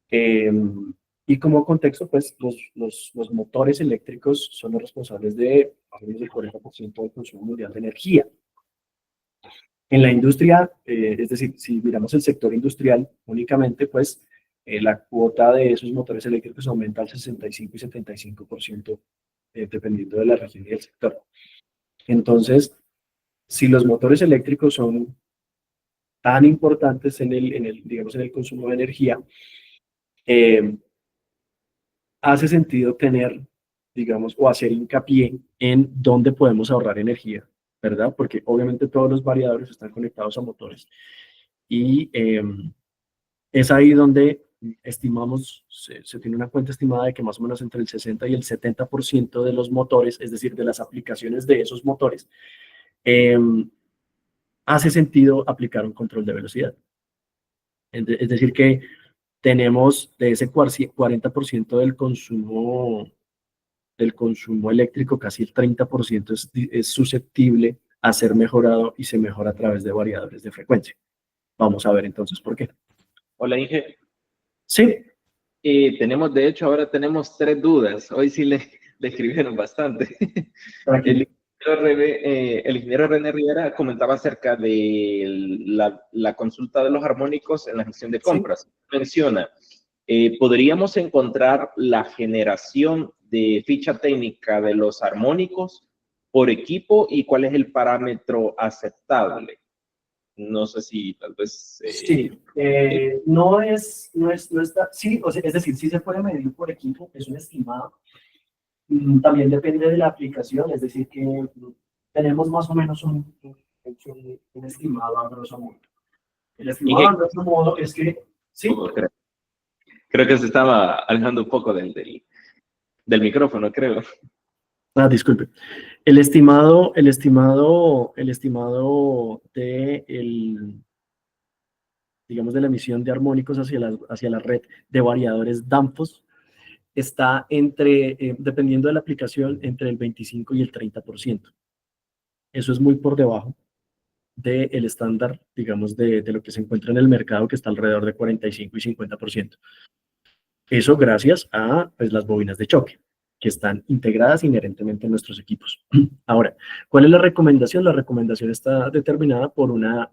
S2: Y como contexto, pues los motores eléctricos son los responsables de más o menos el 40% del consumo mundial de energía. En la industria, es decir, si miramos el sector industrial únicamente, pues la cuota de esos motores eléctricos aumenta al 65 y 75%, dependiendo de la región y del sector. Entonces, si los motores eléctricos son tan importantes digamos, en el consumo de energía, hace sentido tener, digamos, o hacer hincapié en dónde podemos ahorrar energía, ¿verdad? Porque obviamente todos los variadores están conectados a motores. Y es ahí donde estimamos, se tiene una cuenta estimada de que más o menos entre el 60 y el 70% de los motores, es decir, de las aplicaciones de esos motores, hace sentido aplicar un control de velocidad. Es decir, que tenemos de ese 40% del consumo del consumo eléctrico, casi el 30% es susceptible a ser mejorado y se mejora a través de variadores de frecuencia. Vamos a ver entonces por qué.
S1: Hola, Inge.
S2: Sí.
S1: Tenemos, de hecho, ahora tenemos 3 dudas. Hoy sí le escribieron bastante. El ingeniero René Rivera comentaba acerca de la consulta de los armónicos en la gestión de compras. Sí. Menciona, ¿podríamos encontrar la generación de ficha técnica de los armónicos por equipo y cuál es el parámetro aceptable? No sé si tal vez...
S2: sí, no está, sí, o sea, es decir, sí se puede medir por equipo, es un estimado. También depende de la aplicación, es decir, que tenemos más o menos un estimado a grosso modo. El estimado a grosso modo es que, sí.
S1: Creo que se estaba alejando un poco del micrófono, creo.
S2: Ah, disculpe. El estimado digamos, de la emisión de armónicos hacia la red de variadores Danfoss está dependiendo de la aplicación, entre el 25 y el 30%. Eso es muy por debajo del estándar, digamos, de lo que se encuentra en el mercado, que está alrededor de 45 y 50%. Eso gracias a pues, las bobinas de choque, que están integradas inherentemente en nuestros equipos. Ahora, ¿cuál es la recomendación? La recomendación está determinada por una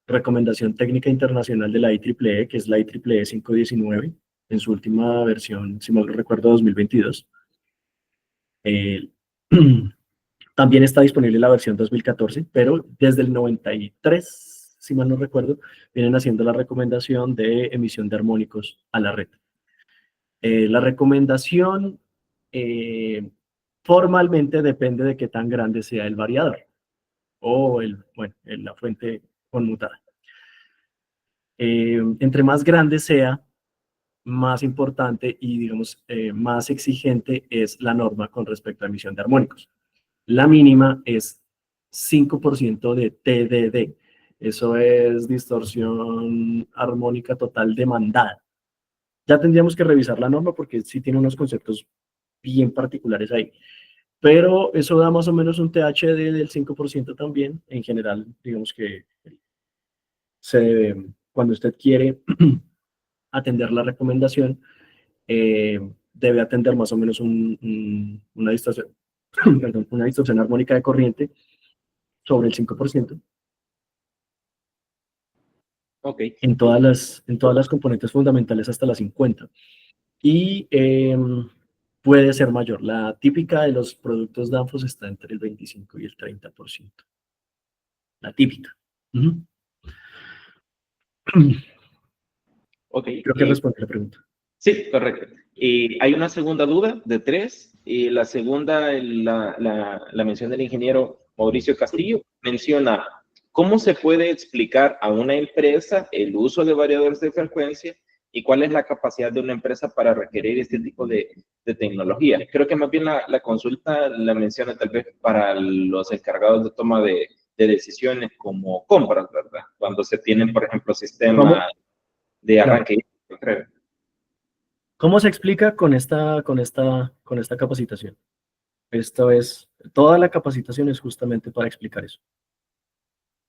S2: recomendación técnica internacional de la IEEE, que es la IEEE 519, en su última versión, si mal no recuerdo, 2022. También está disponible la versión 2014, pero desde el 93, si mal no recuerdo, vienen haciendo la recomendación de emisión de armónicos a la red. La recomendación formalmente depende de qué tan grande sea el variador o la fuente conmutada. Entre más grande sea, más importante y, digamos, más exigente es la norma con respecto a emisión de armónicos. La mínima es 5% de TDD. Eso es distorsión armónica total demandada. Ya tendríamos que revisar la norma porque sí tiene unos conceptos bien particulares ahí. Pero eso da más o menos un THD del 5% también. En general, digamos que cuando usted quiere atender la recomendación, debe atender más o menos una distorsión, perdón, una distorsión armónica de corriente sobre el 5%.
S1: Okay.
S2: En todas las componentes fundamentales hasta las 50. Y puede ser mayor. La típica de los productos Danfoss está entre el 25 y el 30%. La típica.
S1: Ok.
S2: Creo que responde la pregunta.
S1: Sí, correcto. Hay una segunda duda de 3. La segunda, la mención del ingeniero Mauricio Castillo, menciona cómo se puede explicar a una empresa el uso de variadores de frecuencia y cuál es la capacidad de una empresa para requerir este tipo de tecnología. Creo que más bien la consulta la menciona tal vez para los encargados de toma de decisiones como compras, ¿verdad? Cuando se tienen, por ejemplo, sistemas de arranque, claro. Creo.
S2: ¿Cómo se explica con esta capacitación? Toda la capacitación es justamente para explicar eso.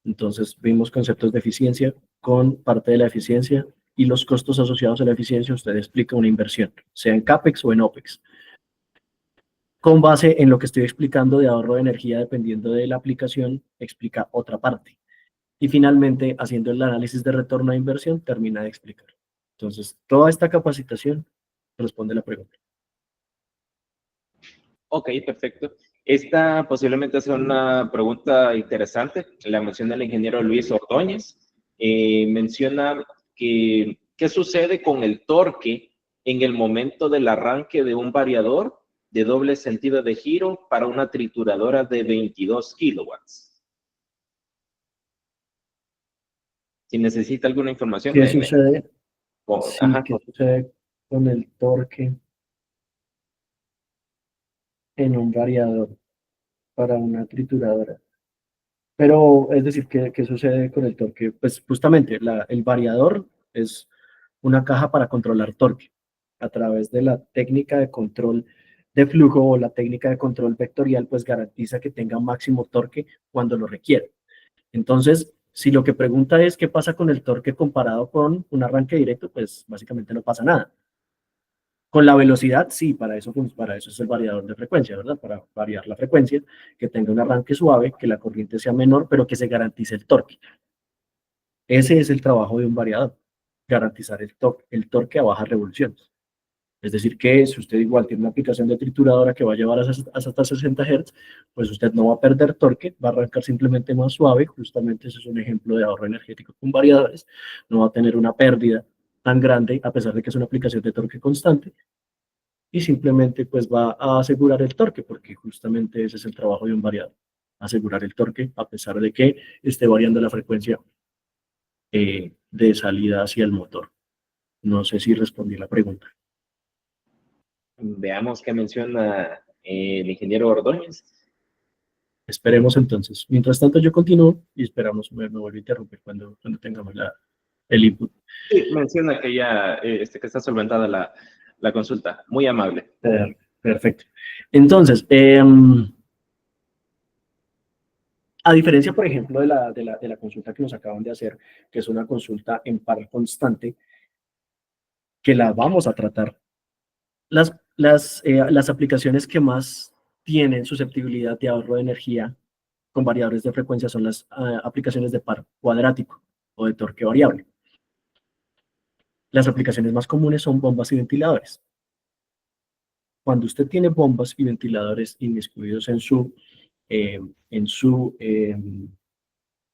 S2: Entonces, vimos conceptos de eficiencia con parte de la eficiencia y los costos asociados a la eficiencia. Usted explica una inversión, sea en CAPEX o en OPEX. Con base en lo que estoy explicando de ahorro de energía, dependiendo de la aplicación, explica otra parte. Y finalmente, haciendo el análisis de retorno a inversión, termina de explicar. Entonces, toda esta capacitación responde a la pregunta.
S1: Ok, perfecto. Esta posiblemente sea una pregunta interesante. La menciona el ingeniero Luis Ordóñez. Menciona que qué sucede con el torque en el momento del arranque de un variador de doble sentido de giro para una trituradora de 22 kilowatts. Si necesita alguna información.
S2: ¿Qué sucede? ¿Qué sucede con el torque en un variador para una trituradora? Pero, es decir, ¿qué sucede con el torque? Pues justamente, el variador es una caja para controlar torque. A través de la técnica de control de flujo o la técnica de control vectorial, pues garantiza que tenga máximo torque cuando lo requiere. Entonces, si lo que pregunta es qué pasa con el torque comparado con un arranque directo, pues básicamente no pasa nada. Con la velocidad, sí, para eso es el variador de frecuencia, ¿verdad? Para variar la frecuencia, que tenga un arranque suave, que la corriente sea menor, pero que se garantice el torque. Ese es el trabajo de un variador, garantizar el torque a bajas revoluciones. Es decir, que si usted igual tiene una aplicación de trituradora que va a llevar hasta 60 Hz, pues usted no va a perder torque, va a arrancar simplemente más suave. Justamente ese es un ejemplo de ahorro energético con variadores. No va a tener una pérdida tan grande, a pesar de que es una aplicación de torque constante, y simplemente pues va a asegurar el torque, porque justamente ese es el trabajo de un variador, asegurar el torque a pesar de que esté variando la frecuencia de salida hacia el motor. No sé si respondí la pregunta.
S1: Veamos qué menciona el ingeniero Ordóñez.
S2: Esperemos entonces. Mientras tanto, yo continúo y esperamos, me vuelvo a interrumpir cuando tengamos el input.
S1: Sí, menciona que ya que está solventada la consulta. Muy amable.
S2: Perfecto. Entonces, a diferencia, por ejemplo, de la consulta que nos acaban de hacer, que es una consulta en par constante, que la vamos a tratar, las aplicaciones que más tienen susceptibilidad de ahorro de energía con variadores de frecuencia son las aplicaciones de par cuadrático o de torque variable. Las aplicaciones más comunes son bombas y ventiladores. Cuando usted tiene bombas y ventiladores inmiscuidos en su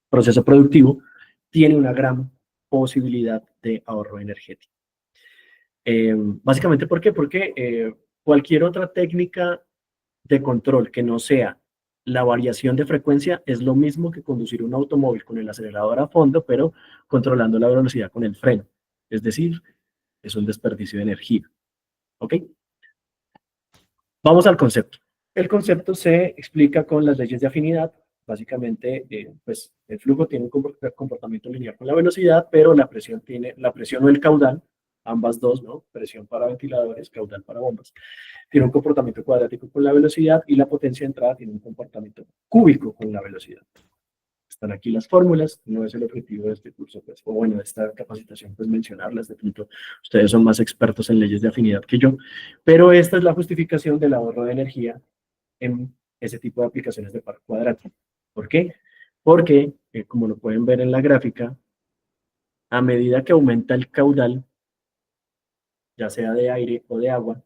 S2: proceso productivo, tiene una gran posibilidad de ahorro energético. Básicamente, ¿por qué? Porque cualquier otra técnica de control que no sea la variación de frecuencia es lo mismo que conducir un automóvil con el acelerador a fondo, pero controlando la velocidad con el freno. Es decir, es un desperdicio de energía. ¿Ok? Vamos al concepto. El concepto se explica con las leyes de afinidad. Básicamente, pues el flujo tiene un comportamiento lineal con la velocidad, pero la presión o el caudal, ambas dos, ¿no? Presión para ventiladores, caudal para bombas, tiene un comportamiento cuadrático con la velocidad y la potencia de entrada tiene un comportamiento cúbico con la velocidad. Están aquí las fórmulas, no es el objetivo de este curso, pues, o bueno, de esta capacitación, pues mencionarlas. De pronto, ustedes son más expertos en leyes de afinidad que yo, pero esta es la justificación del ahorro de energía en ese tipo de aplicaciones de par cuadrático. ¿Por qué? Porque, como lo pueden ver en la gráfica, a medida que aumenta el caudal, ya sea de aire o de agua,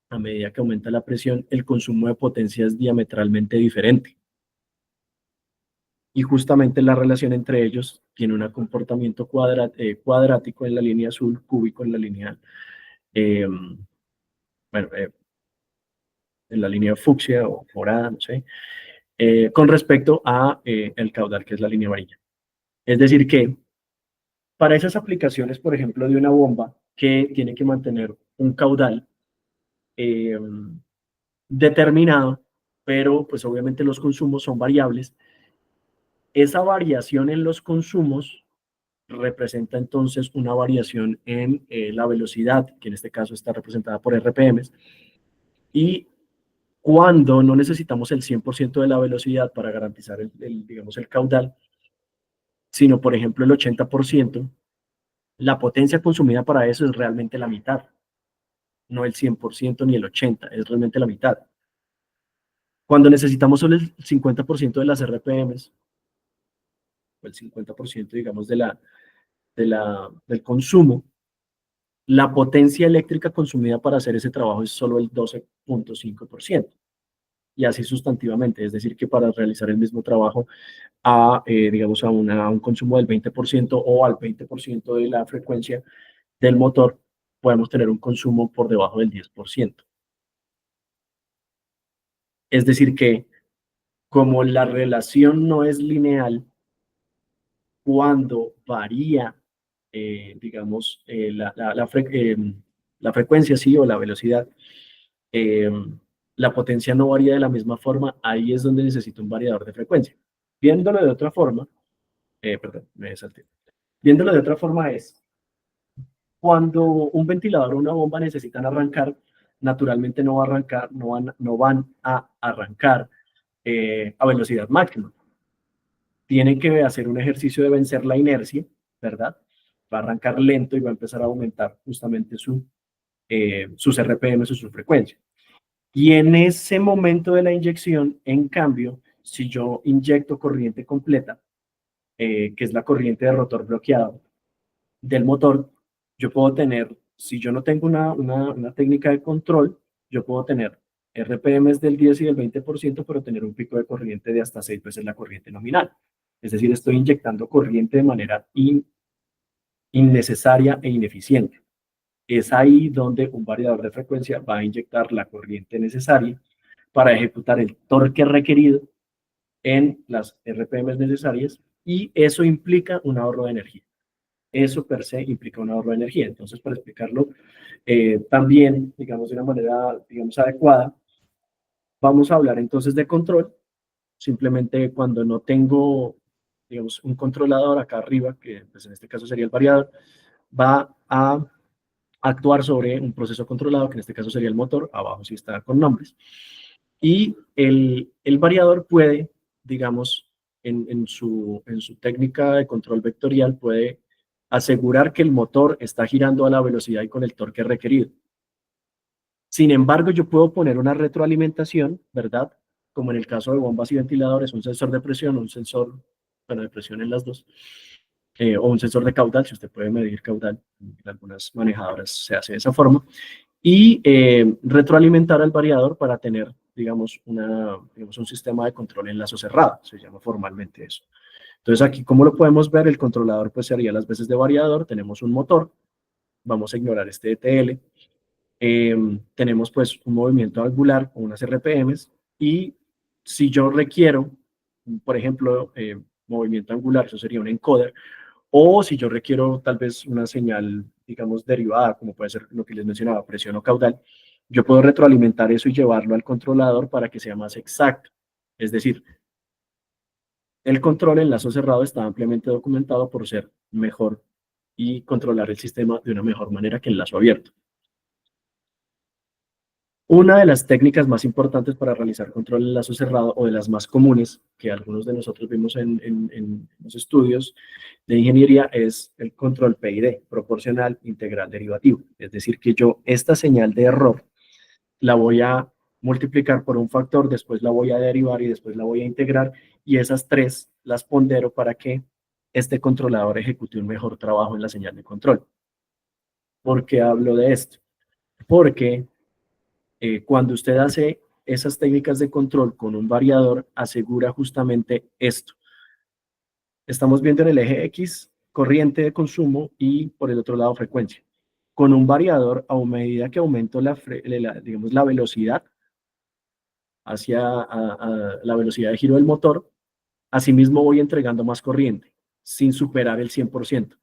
S2: a medida que aumenta la presión, el consumo de potencia es diametralmente diferente. Y justamente la relación entre ellos tiene un comportamiento cuadrático en la línea azul, cúbico en la línea, eh, bueno, en la línea fucsia o morada, no sé, con respecto a el caudal, que es la línea amarilla. Es decir que para esas aplicaciones, por ejemplo, de una bomba que tiene que mantener un caudal eh, determinado, pero pues obviamente los consumos son variables, esa variación en los consumos representa entonces una variación en la velocidad, que en este caso está representada por RPMs, y cuando no necesitamos el 100% de la velocidad para garantizar digamos, el caudal, sino por ejemplo el 80%, la potencia consumida para eso es realmente la mitad, no el 100% ni el 80%, es realmente la mitad. Cuando necesitamos solo el 50% de las RPMs, o el 50% digamos del consumo, la potencia eléctrica consumida para hacer ese trabajo es solo el 12.5%. Y así sustantivamente, es decir, que para realizar el mismo trabajo digamos, a un consumo del 20% o al 20% de la frecuencia del motor, podemos tener un consumo por debajo del 10%. Es decir, que como la relación no es lineal, cuando varía, digamos, la frecuencia, sí, o la velocidad, eh, la potencia no varía de la misma forma, ahí es donde necesito un variador de frecuencia. Viéndolo de otra forma, perdón, me salté. Viéndolo de otra forma es, cuando un ventilador o una bomba necesitan arrancar, naturalmente no van a arrancar a velocidad máxima. Tienen que hacer un ejercicio de vencer la inercia, ¿verdad? Va a arrancar lento y va a empezar a aumentar justamente sus RPM, su frecuencia. Y en ese momento de la inyección, en cambio, si yo inyecto corriente completa, que es la corriente de rotor bloqueado del motor, yo puedo tener, si yo no tengo una técnica de control, yo puedo tener RPMs del 10 y del 20%, pero tener un pico de corriente de hasta 6 veces la corriente nominal. Es decir, estoy inyectando corriente de manera innecesaria e ineficiente. Es ahí donde un variador de frecuencia va a inyectar la corriente necesaria para ejecutar el torque requerido en las RPMs necesarias, y eso implica un ahorro de energía. Eso per se implica un ahorro de energía. Entonces, para explicarlo también, digamos, de una manera, digamos, adecuada, vamos a hablar entonces de control. Simplemente cuando no tengo, digamos, un controlador acá arriba, que pues en este caso sería el variador, va a actuar sobre un proceso controlado, que en este caso sería el motor, abajo sí está con nombres. Y el variador puede, digamos, en su técnica de control vectorial, puede asegurar que el motor está girando a la velocidad y con el torque requerido. Sin embargo, yo puedo poner una retroalimentación, ¿verdad? Como en el caso de bombas y ventiladores, un sensor de presión, un sensor, bueno, de presión en las dos, o un sensor de caudal, si usted puede medir caudal, en algunas manejadoras se hace de esa forma, y retroalimentar al variador para tener, digamos, un sistema de control en lazo cerrado, se llama formalmente eso. Entonces aquí, ¿cómo lo podemos ver? El controlador pues sería las veces de variador, tenemos un motor, vamos a ignorar este ETL, tenemos pues un movimiento angular con unas RPMs, y si yo requiero, por ejemplo, movimiento angular, eso sería un encoder, o si yo requiero tal vez una señal, digamos, derivada, como puede ser lo que les mencionaba, presión o caudal, yo puedo retroalimentar eso y llevarlo al controlador para que sea más exacto. Es decir, el control en lazo cerrado está ampliamente documentado por ser mejor y controlar el sistema de una mejor manera que en lazo abierto. Una de las técnicas más importantes para realizar control en lazo cerrado, o de las más comunes que algunos de nosotros vimos en los estudios de ingeniería, es el control PID, proporcional integral derivativo. Es decir, que yo esta señal de error la voy a multiplicar por un factor, después la voy a derivar y después la voy a integrar, y esas tres las pondero para que este controlador ejecute un mejor trabajo en la señal de control. ¿Por qué hablo de esto? Porque cuando usted hace esas técnicas de control con un variador, asegura justamente esto. Estamos viendo en el eje X corriente de consumo y por el otro lado frecuencia. Con un variador, a medida que aumento digamos, la velocidad hacia la velocidad de giro del motor, asimismo voy entregando más corriente sin superar el 100%.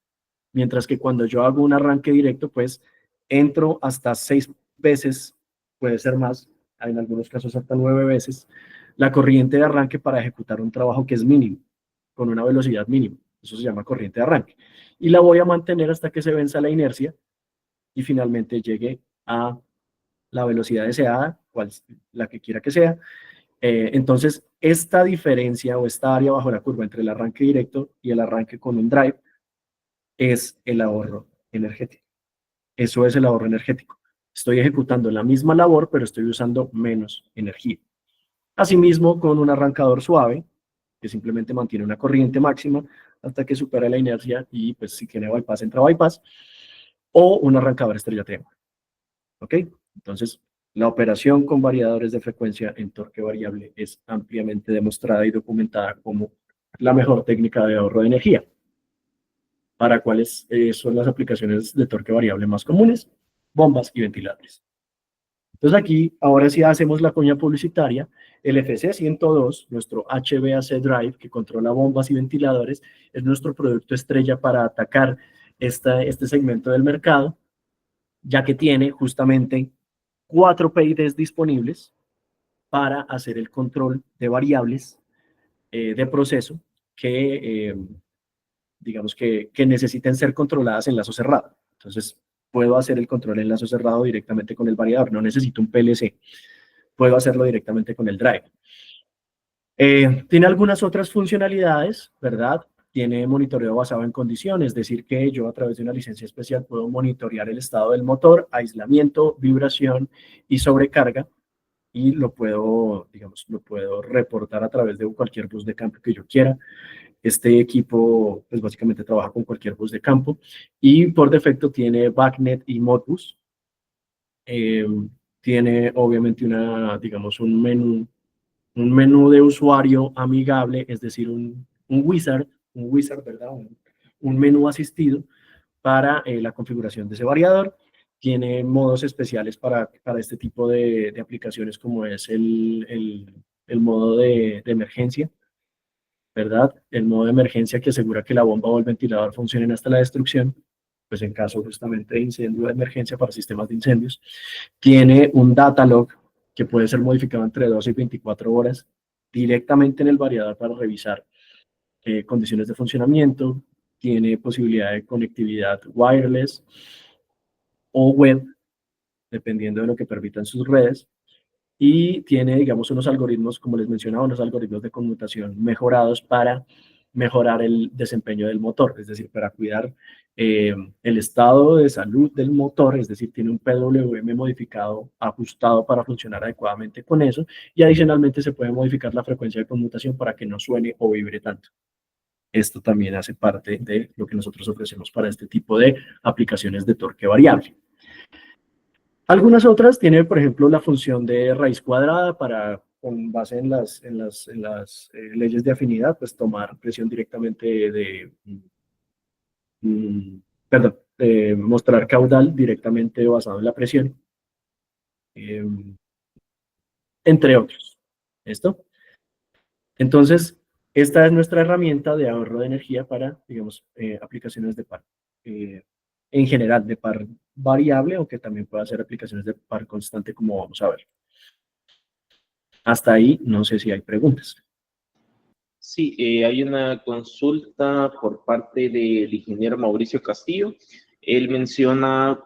S2: Mientras que cuando yo hago un arranque directo, pues entro hasta 6 veces, puede ser más, en algunos casos hasta 9 veces, la corriente de arranque para ejecutar un trabajo que es mínimo, con una velocidad mínima. Eso se llama corriente de arranque. Y la voy a mantener hasta que se venza la inercia y finalmente llegue a la velocidad deseada, la que quiera que sea. Entonces, esta diferencia o esta área bajo la curva entre el arranque directo y el arranque con un drive es el ahorro energético. Eso es el ahorro energético. Estoy ejecutando la misma labor, pero estoy usando menos energía. Asimismo, con un arrancador suave, que simplemente mantiene una corriente máxima hasta que supera la inercia y pues si tiene bypass, entra bypass, o un arrancador estrella triángulo. ¿Ok? Entonces, la operación con variadores de frecuencia en torque variable es ampliamente demostrada y documentada como la mejor técnica de ahorro de energía. ¿Para cuáles son las aplicaciones de torque variable más comunes? Bombas y ventiladores. Entonces aquí, ahora sí hacemos la cuña publicitaria. El FC102, nuestro HVAC Drive, que controla bombas y ventiladores, es nuestro producto estrella para atacar este segmento del mercado, ya que tiene justamente 4 PIDs disponibles para hacer el control de variables de proceso que, digamos, que necesiten ser controladas en lazo cerrado. Entonces, puedo hacer el control en lazo cerrado directamente con el variador, no necesito un PLC, puedo hacerlo directamente con el drive. Tiene algunas otras funcionalidades, ¿verdad? Tiene monitoreo basado en condiciones, es decir, que yo a través de una licencia especial puedo monitorear el estado del motor, aislamiento, vibración y sobrecarga, y lo puedo, digamos, lo puedo reportar a través de cualquier bus de campo que yo quiera. Este equipo, pues básicamente trabaja con cualquier bus de campo y por defecto tiene BACnet y Modbus. Tiene obviamente digamos, un menú de usuario amigable, es decir, un wizard, ¿verdad? Un menú asistido para la configuración de ese variador. Tiene modos especiales para este tipo de aplicaciones, como es el modo de emergencia, ¿verdad? El modo de emergencia que asegura que la bomba o el ventilador funcionen hasta la destrucción, pues en caso justamente de incendio de emergencia para sistemas de incendios. Tiene un data log que puede ser modificado entre 12 y 24 horas directamente en el variador para revisar condiciones de funcionamiento. Tiene posibilidad de conectividad wireless o web, dependiendo de lo que permitan sus redes. Y tiene, digamos, unos algoritmos, como les mencionaba, unos algoritmos de conmutación mejorados para mejorar el desempeño del motor, es decir, para cuidar el estado de salud del motor, es decir, tiene un PWM modificado, ajustado para funcionar adecuadamente con eso, y adicionalmente se puede modificar la frecuencia de conmutación para que no suene o vibre tanto. Esto también hace parte de lo que nosotros ofrecemos para este tipo de aplicaciones de torque variable. Algunas otras tienen, por ejemplo, la función de raíz cuadrada para, con base en las leyes de afinidad, pues tomar presión directamente perdón, mostrar caudal directamente basado en la presión, eh, entre otros. ¿Listo? Entonces, esta es nuestra herramienta de ahorro de energía para, digamos, aplicaciones de par. En general, de par variable, aunque también puede hacer aplicaciones de par constante, como vamos a ver. Hasta ahí, no sé si hay preguntas.
S1: Sí, hay una consulta por parte del ingeniero Mauricio Castillo. Él menciona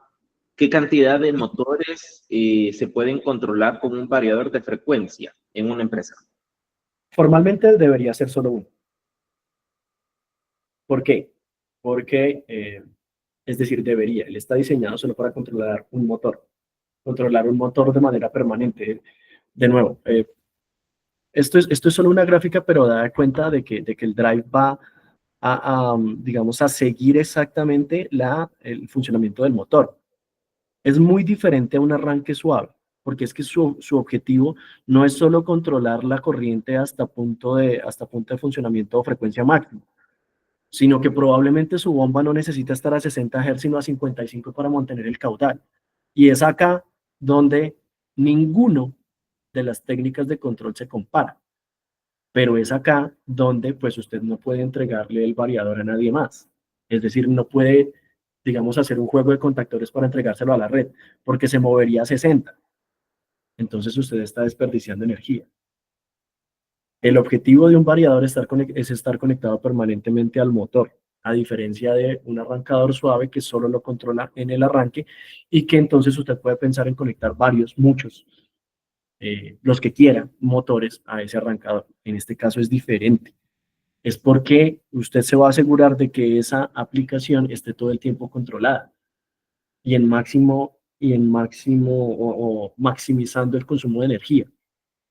S1: qué cantidad de motores se pueden controlar con un variador de frecuencia en una empresa.
S2: Formalmente debería ser solo uno. ¿Por qué? Porque, es decir, debería. Él está diseñado solo para controlar un motor. Controlar un motor de manera permanente. De nuevo, esto es solo una gráfica, pero da cuenta de que el drive va digamos, a seguir exactamente el funcionamiento del motor. Es muy diferente a un arranque suave, porque es que su objetivo no es solo controlar la corriente hasta punto de funcionamiento o frecuencia máxima, sino que probablemente su bomba no necesita estar a 60 Hz, sino a 55 para mantener el caudal. Y es acá donde ninguno de las técnicas de control se compara. Pero es acá donde pues usted no puede entregarle el variador a nadie más. Es decir, no puede, digamos, hacer un juego de contactores para entregárselo a la red, porque se movería a 60. Entonces usted está desperdiciando energía. El objetivo de un variador es estar conectado permanentemente al motor, a diferencia de un arrancador suave que solo lo controla en el arranque y que entonces usted puede pensar en conectar muchos, los que quiera, motores a ese arrancador. En este caso es diferente. Es porque usted se va a asegurar de que esa aplicación esté todo el tiempo controlada y en máximo o maximizando el consumo de energía.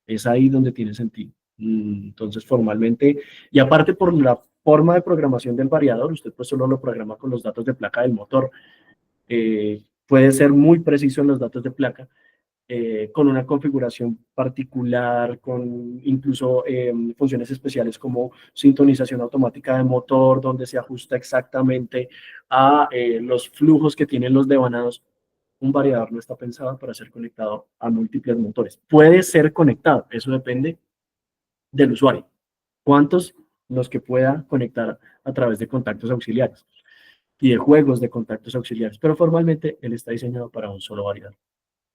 S2: Es ahí donde tiene sentido. Entonces, formalmente, y aparte por la forma de programación del variador, usted pues solo lo programa con los datos de placa del motor. Puede ser muy preciso en los datos de placa, con una configuración particular, con incluso funciones especiales como sintonización automática de motor, donde se ajusta exactamente a los flujos que tienen los devanados. Un variador no está pensado para ser conectado a múltiples motores. Puede ser conectado, eso depende del usuario. ¿Cuántos? Los que pueda conectar a través de contactos auxiliares y de juegos de contactos auxiliares, pero formalmente él está diseñado para un solo variador.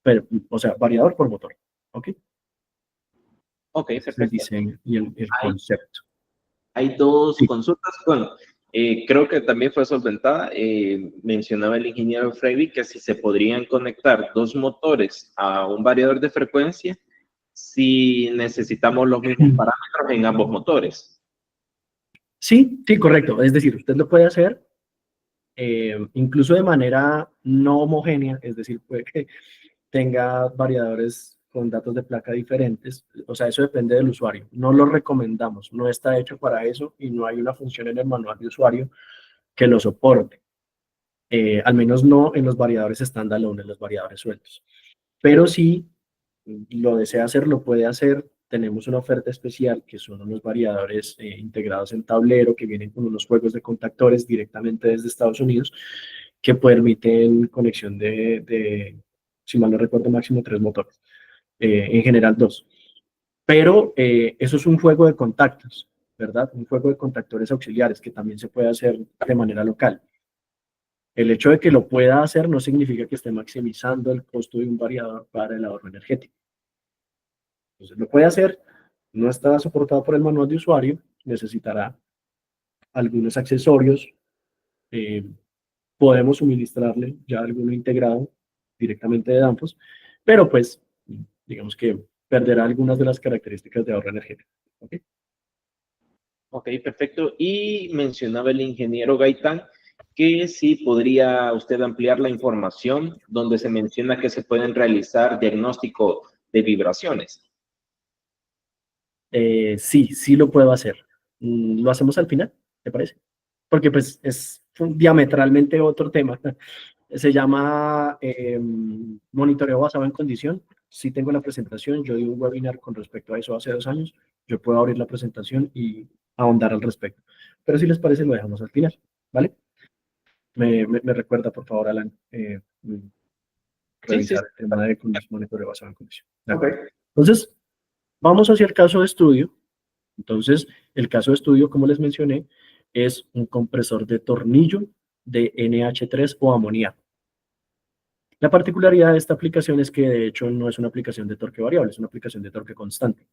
S2: Pero, o sea, variador por motor. ¿Ok?
S1: Ok,
S2: Ese es el
S1: perfecto.
S2: diseño y el
S1: Hay,
S2: concepto.
S1: hay dos
S2: Sí.
S1: consultas. Bueno, Creo que también fue solventada. Mencionaba el ingeniero Freddy que si se podrían conectar dos motores a un variador de frecuencia si necesitamos los mismos parámetros en ambos motores.
S2: Sí, sí, correcto. Es decir, usted lo puede hacer incluso de manera no homogénea, es decir, puede que tenga variadores con datos de placa diferentes, o sea, eso depende del usuario. No lo recomendamos, no está hecho para eso y no hay una función en el manual de usuario que lo soporte. Al menos no en los variadores standalone, en los variadores sueltos. Pero si lo desea hacer, lo puede hacer. Tenemos una oferta especial que son unos variadores integrados en tablero que vienen con unos juegos de contactores directamente desde Estados Unidos que permiten conexión si mal no recuerdo, máximo 3 motores. En general 2. Pero eso es un juego de contactos, ¿verdad? Un juego de contactores auxiliares que también se puede hacer de manera local. El hecho de que lo pueda hacer no significa que esté maximizando el costo de un variador para el ahorro energético. Entonces lo puede hacer, no está soportado por el manual de usuario, necesitará algunos accesorios, eh, podemos suministrarle ya alguno integrado directamente de Danfoss, pero pues digamos que perderá algunas de las características de ahorro energético. ¿Okay?
S1: Ok, perfecto. Y mencionaba el ingeniero Gaitán que sí podría usted ampliar la información donde se menciona que se pueden realizar diagnóstico de vibraciones.
S2: Sí, sí lo puedo hacer. Lo hacemos al final, ¿te parece? Porque pues es diametralmente otro tema. Se llama monitoreo basado en condición. Sí tengo la presentación, yo di un webinar con respecto a eso hace 2 años. Yo puedo abrir la presentación y ahondar al respecto. Pero si les parece, lo dejamos al final, ¿vale? Me recuerda, por favor, Alan,
S1: Sí, sí.
S2: revisar el tema de monitoreo basado en condición. Okay. Entonces, vamos hacia el caso de estudio. Entonces, el caso de estudio, como les mencioné, es un compresor de tornillo de NH3 o amoníaco. La particularidad de esta aplicación es que de hecho no es una aplicación de torque variable, es una aplicación de torque constante.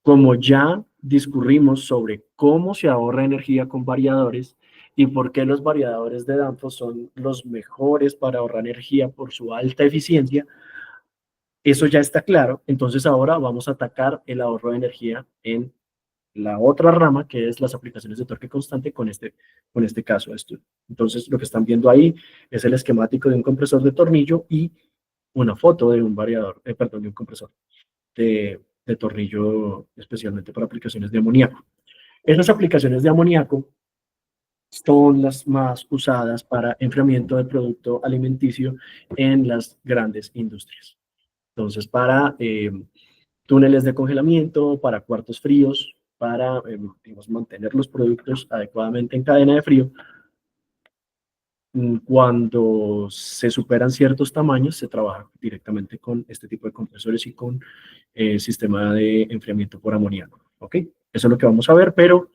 S2: Como ya discurrimos sobre cómo se ahorra energía con variadores y por qué los variadores de Danfoss son los mejores para ahorrar energía por su alta eficiencia, eso ya está claro. Entonces ahora vamos a atacar el ahorro de energía en la otra rama, que es las aplicaciones de torque constante con este caso de estudio. Entonces, lo que están viendo ahí es el esquemático de un compresor de tornillo y una foto de un variador, perdón, de un compresor de tornillo especialmente para aplicaciones de amoníaco. Esas aplicaciones de amoníaco son las más usadas para enfriamiento de producto alimenticio en las grandes industrias. Entonces, para túneles de congelamiento, para cuartos fríos, para digamos, mantener los productos adecuadamente en cadena de frío. Cuando se superan ciertos tamaños, se trabaja directamente con este tipo de compresores y con sistema de enfriamiento por amoníaco. ¿Ok? Eso es lo que vamos a ver, pero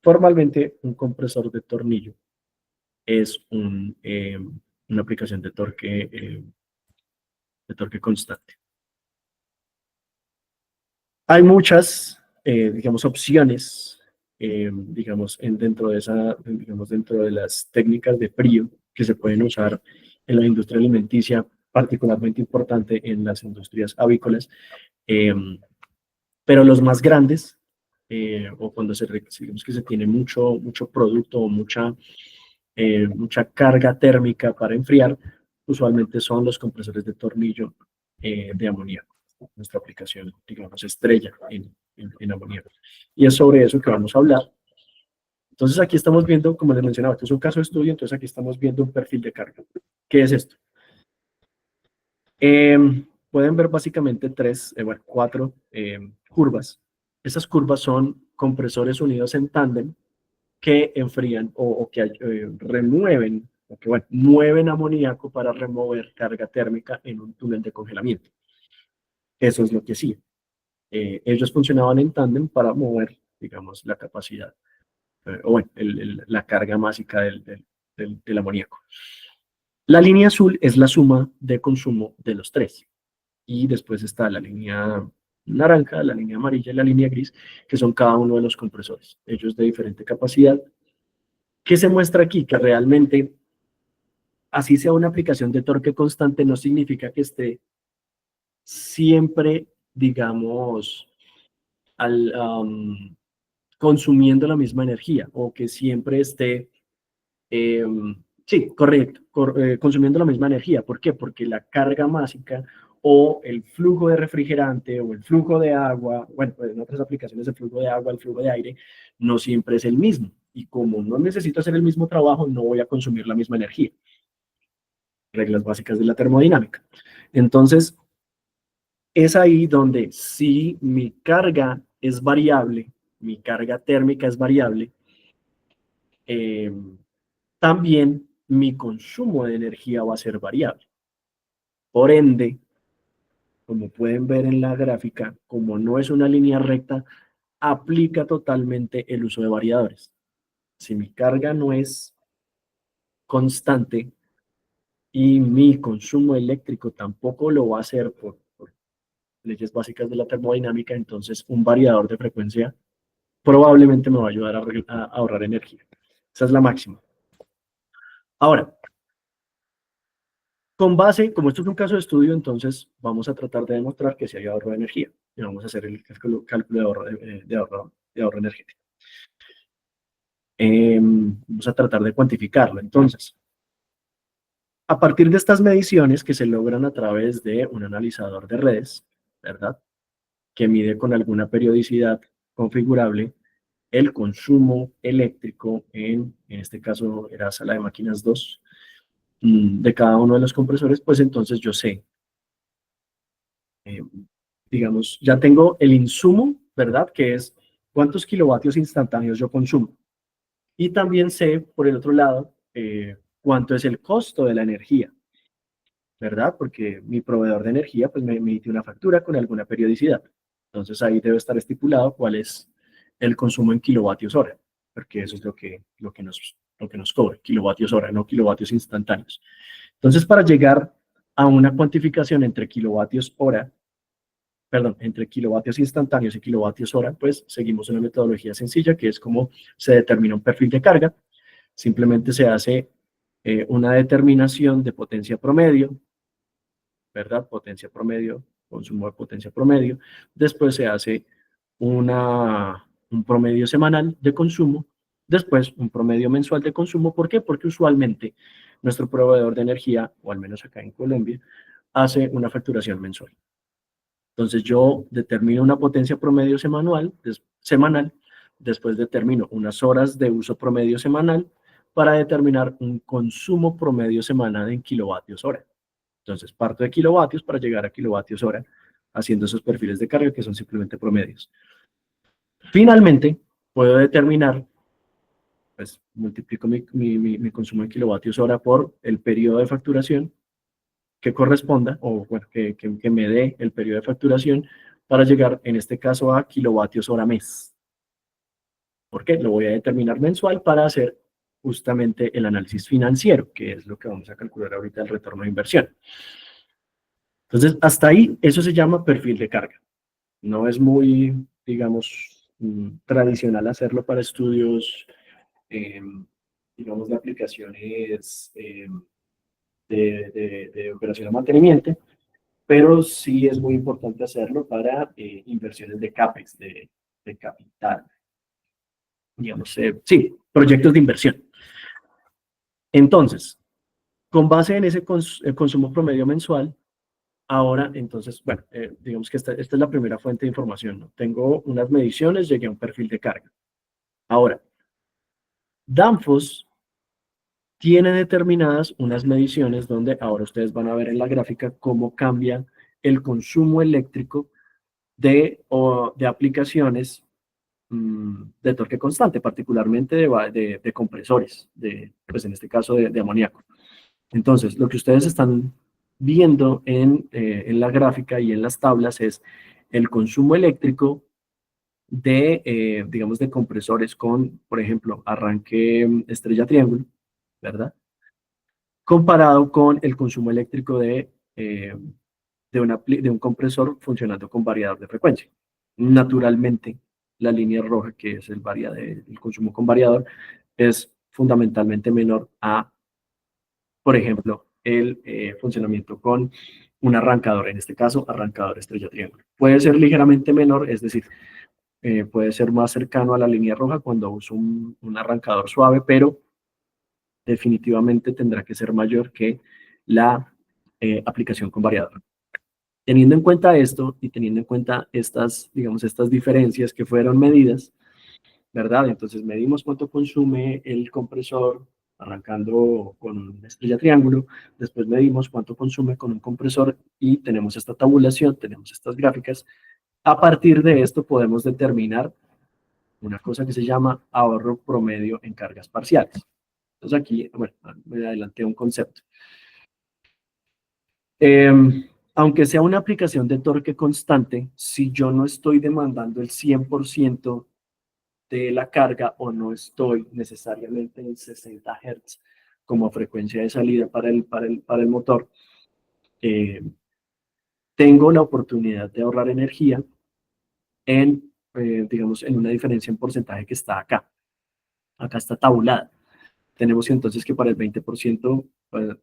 S2: formalmente un compresor de tornillo es una aplicación de torque constante. Hay muchas, digamos, opciones, digamos, dentro de las técnicas de frío que se pueden usar en la industria alimenticia, particularmente importante en las industrias avícolas, eh, pero los más grandes, o cuando digamos que se tiene mucho producto o mucha carga térmica para enfriar, usualmente son los compresores de tornillo de amoníaco. Nuestra aplicación, digamos, estrella en amoníaco. Y es sobre eso que vamos a hablar. Entonces aquí estamos viendo, como les mencionaba, esto es un caso de estudio, entonces aquí estamos viendo un perfil de carga. ¿Qué es esto? Pueden ver básicamente cuatro curvas. Esas curvas son compresores unidos en tándem que enfrían o que remueven, o que mueven amoníaco para remover carga térmica en un túnel de congelamiento. Eso es lo que sí. Ellos funcionaban en tándem para mover, digamos, la capacidad, o bueno, la carga másica del amoníaco. La línea azul es la suma de consumo de los tres. Y después está la línea naranja, la línea amarilla y la línea gris, que son cada uno de los compresores. Ellos de diferente capacidad ¿Qué se muestra aquí? Que realmente, así sea una aplicación de torque constante, no significa que esté siempre, digamos, al, consumiendo la misma energía o que siempre esté, sí, correcto, consumiendo la misma energía. ¿Por qué? Porque la carga másica o el flujo de refrigerante o el flujo de agua, bueno, pues en otras aplicaciones el flujo de agua, el flujo de aire, no siempre es el mismo. Y como no necesito hacer el mismo trabajo, no voy a consumir la misma energía. Reglas básicas de la termodinámica. Entonces, es ahí donde si mi carga es variable, mi carga térmica es variable, eh, también mi consumo de energía va a ser variable. Por ende, como pueden ver en la gráfica, como no es una línea recta, aplica totalmente el uso de variadores. Si mi carga no es constante y mi consumo eléctrico tampoco lo va a hacer por leyes básicas de la termodinámica, entonces un variador de frecuencia probablemente me va a ayudar a ahorrar energía. Esa es la máxima. Ahora, con base, como esto es un caso de estudio, entonces vamos a tratar de demostrar que si hay ahorro de energía. Y vamos a hacer el cálculo de ahorro energético. Vamos a tratar de cuantificarlo. Entonces, a partir de estas mediciones que se logran a través de un analizador de redes, ¿verdad? Que mide con alguna periodicidad configurable el consumo eléctrico en este caso era sala de máquinas 2, de cada uno de los compresores, pues entonces yo sé, eh, digamos, ya tengo el insumo, ¿verdad? Que es cuántos kilovatios instantáneos yo consumo. Y también sé, por el otro lado, cuánto es el costo de la energía, ¿verdad? Porque mi proveedor de energía, pues me emite una factura con alguna periodicidad. Entonces ahí debe estar estipulado cuál es el consumo en kilovatios hora, porque eso es lo que nos cobra, kilovatios hora, no kilovatios instantáneos. Entonces, para llegar a una cuantificación entre kilovatios hora, perdón, entre kilovatios instantáneos y kilovatios hora, pues seguimos una metodología sencilla que es como se determina un perfil de carga. Simplemente se hace una determinación de potencia promedio, ¿verdad? Potencia promedio, consumo de potencia promedio. Después se hace un promedio semanal de consumo. Después un promedio mensual de consumo. ¿Por qué? Porque usualmente nuestro proveedor de energía, o al menos acá en Colombia, hace una facturación mensual. Entonces yo determino una potencia promedio semanal, después determino unas horas de uso promedio semanal para determinar un consumo promedio semanal en kilovatios hora. Entonces parto de kilovatios para llegar a kilovatios hora, haciendo esos perfiles de carga que son simplemente promedios. Finalmente, puedo determinar, pues multiplico mi consumo en kilovatios hora por el periodo de facturación que corresponda, o bueno, que me dé el periodo de facturación para llegar, en este caso, a kilovatios hora mes. ¿Por qué? Lo voy a determinar mensual para hacer justamente el análisis financiero, que es lo que vamos a calcular ahorita el retorno de inversión. Entonces, hasta ahí, eso se llama perfil de carga. No es muy, digamos, tradicional hacerlo para estudios, eh, digamos, de aplicaciones de operación de mantenimiento, pero sí es muy importante hacerlo para inversiones de CAPEX, de capital, digamos, sí, proyectos de inversión. Entonces, con base en ese consumo promedio mensual, ahora, entonces, bueno, digamos que esta es la primera fuente de información, ¿no? Tengo unas mediciones, llegué a un perfil de carga. Ahora, Danfoss tiene determinadas unas mediciones donde ahora ustedes van a ver en la gráfica cómo cambia el consumo eléctrico de aplicaciones de torque constante, particularmente de compresores, pues en este caso de amoníaco. Entonces, lo que ustedes están viendo en la gráfica y en las tablas es el consumo eléctrico digamos, de compresores con, por ejemplo, arranque estrella triángulo, ¿verdad? Comparado con el consumo eléctrico de un compresor funcionando con variador de frecuencia. Naturalmente, la línea roja, que es el consumo con variador, es fundamentalmente menor a, por ejemplo, el funcionamiento con un arrancador, en este caso, arrancador estrella triángulo. Puede ser ligeramente menor, es decir, puede ser más cercano a la línea roja cuando uso un arrancador suave, pero definitivamente tendrá que ser mayor que la aplicación con variador. Teniendo en cuenta esto y teniendo en cuenta estas, digamos, estas diferencias que fueron medidas, ¿verdad? Entonces medimos cuánto consume el compresor arrancando con una estrella triángulo, después medimos cuánto consume con un compresor y tenemos esta tabulación, tenemos estas gráficas. A partir de esto podemos determinar una cosa que se llama ahorro promedio en cargas parciales. Entonces aquí, bueno, me adelanté un concepto. Aunque sea una aplicación de torque constante, si yo no estoy demandando el 100% de la carga o no estoy necesariamente en 60 Hz como frecuencia de salida para el motor, tengo la oportunidad de ahorrar energía en, digamos, en una diferencia en porcentaje que está acá. Acá está tabulada. Tenemos entonces que para el 20%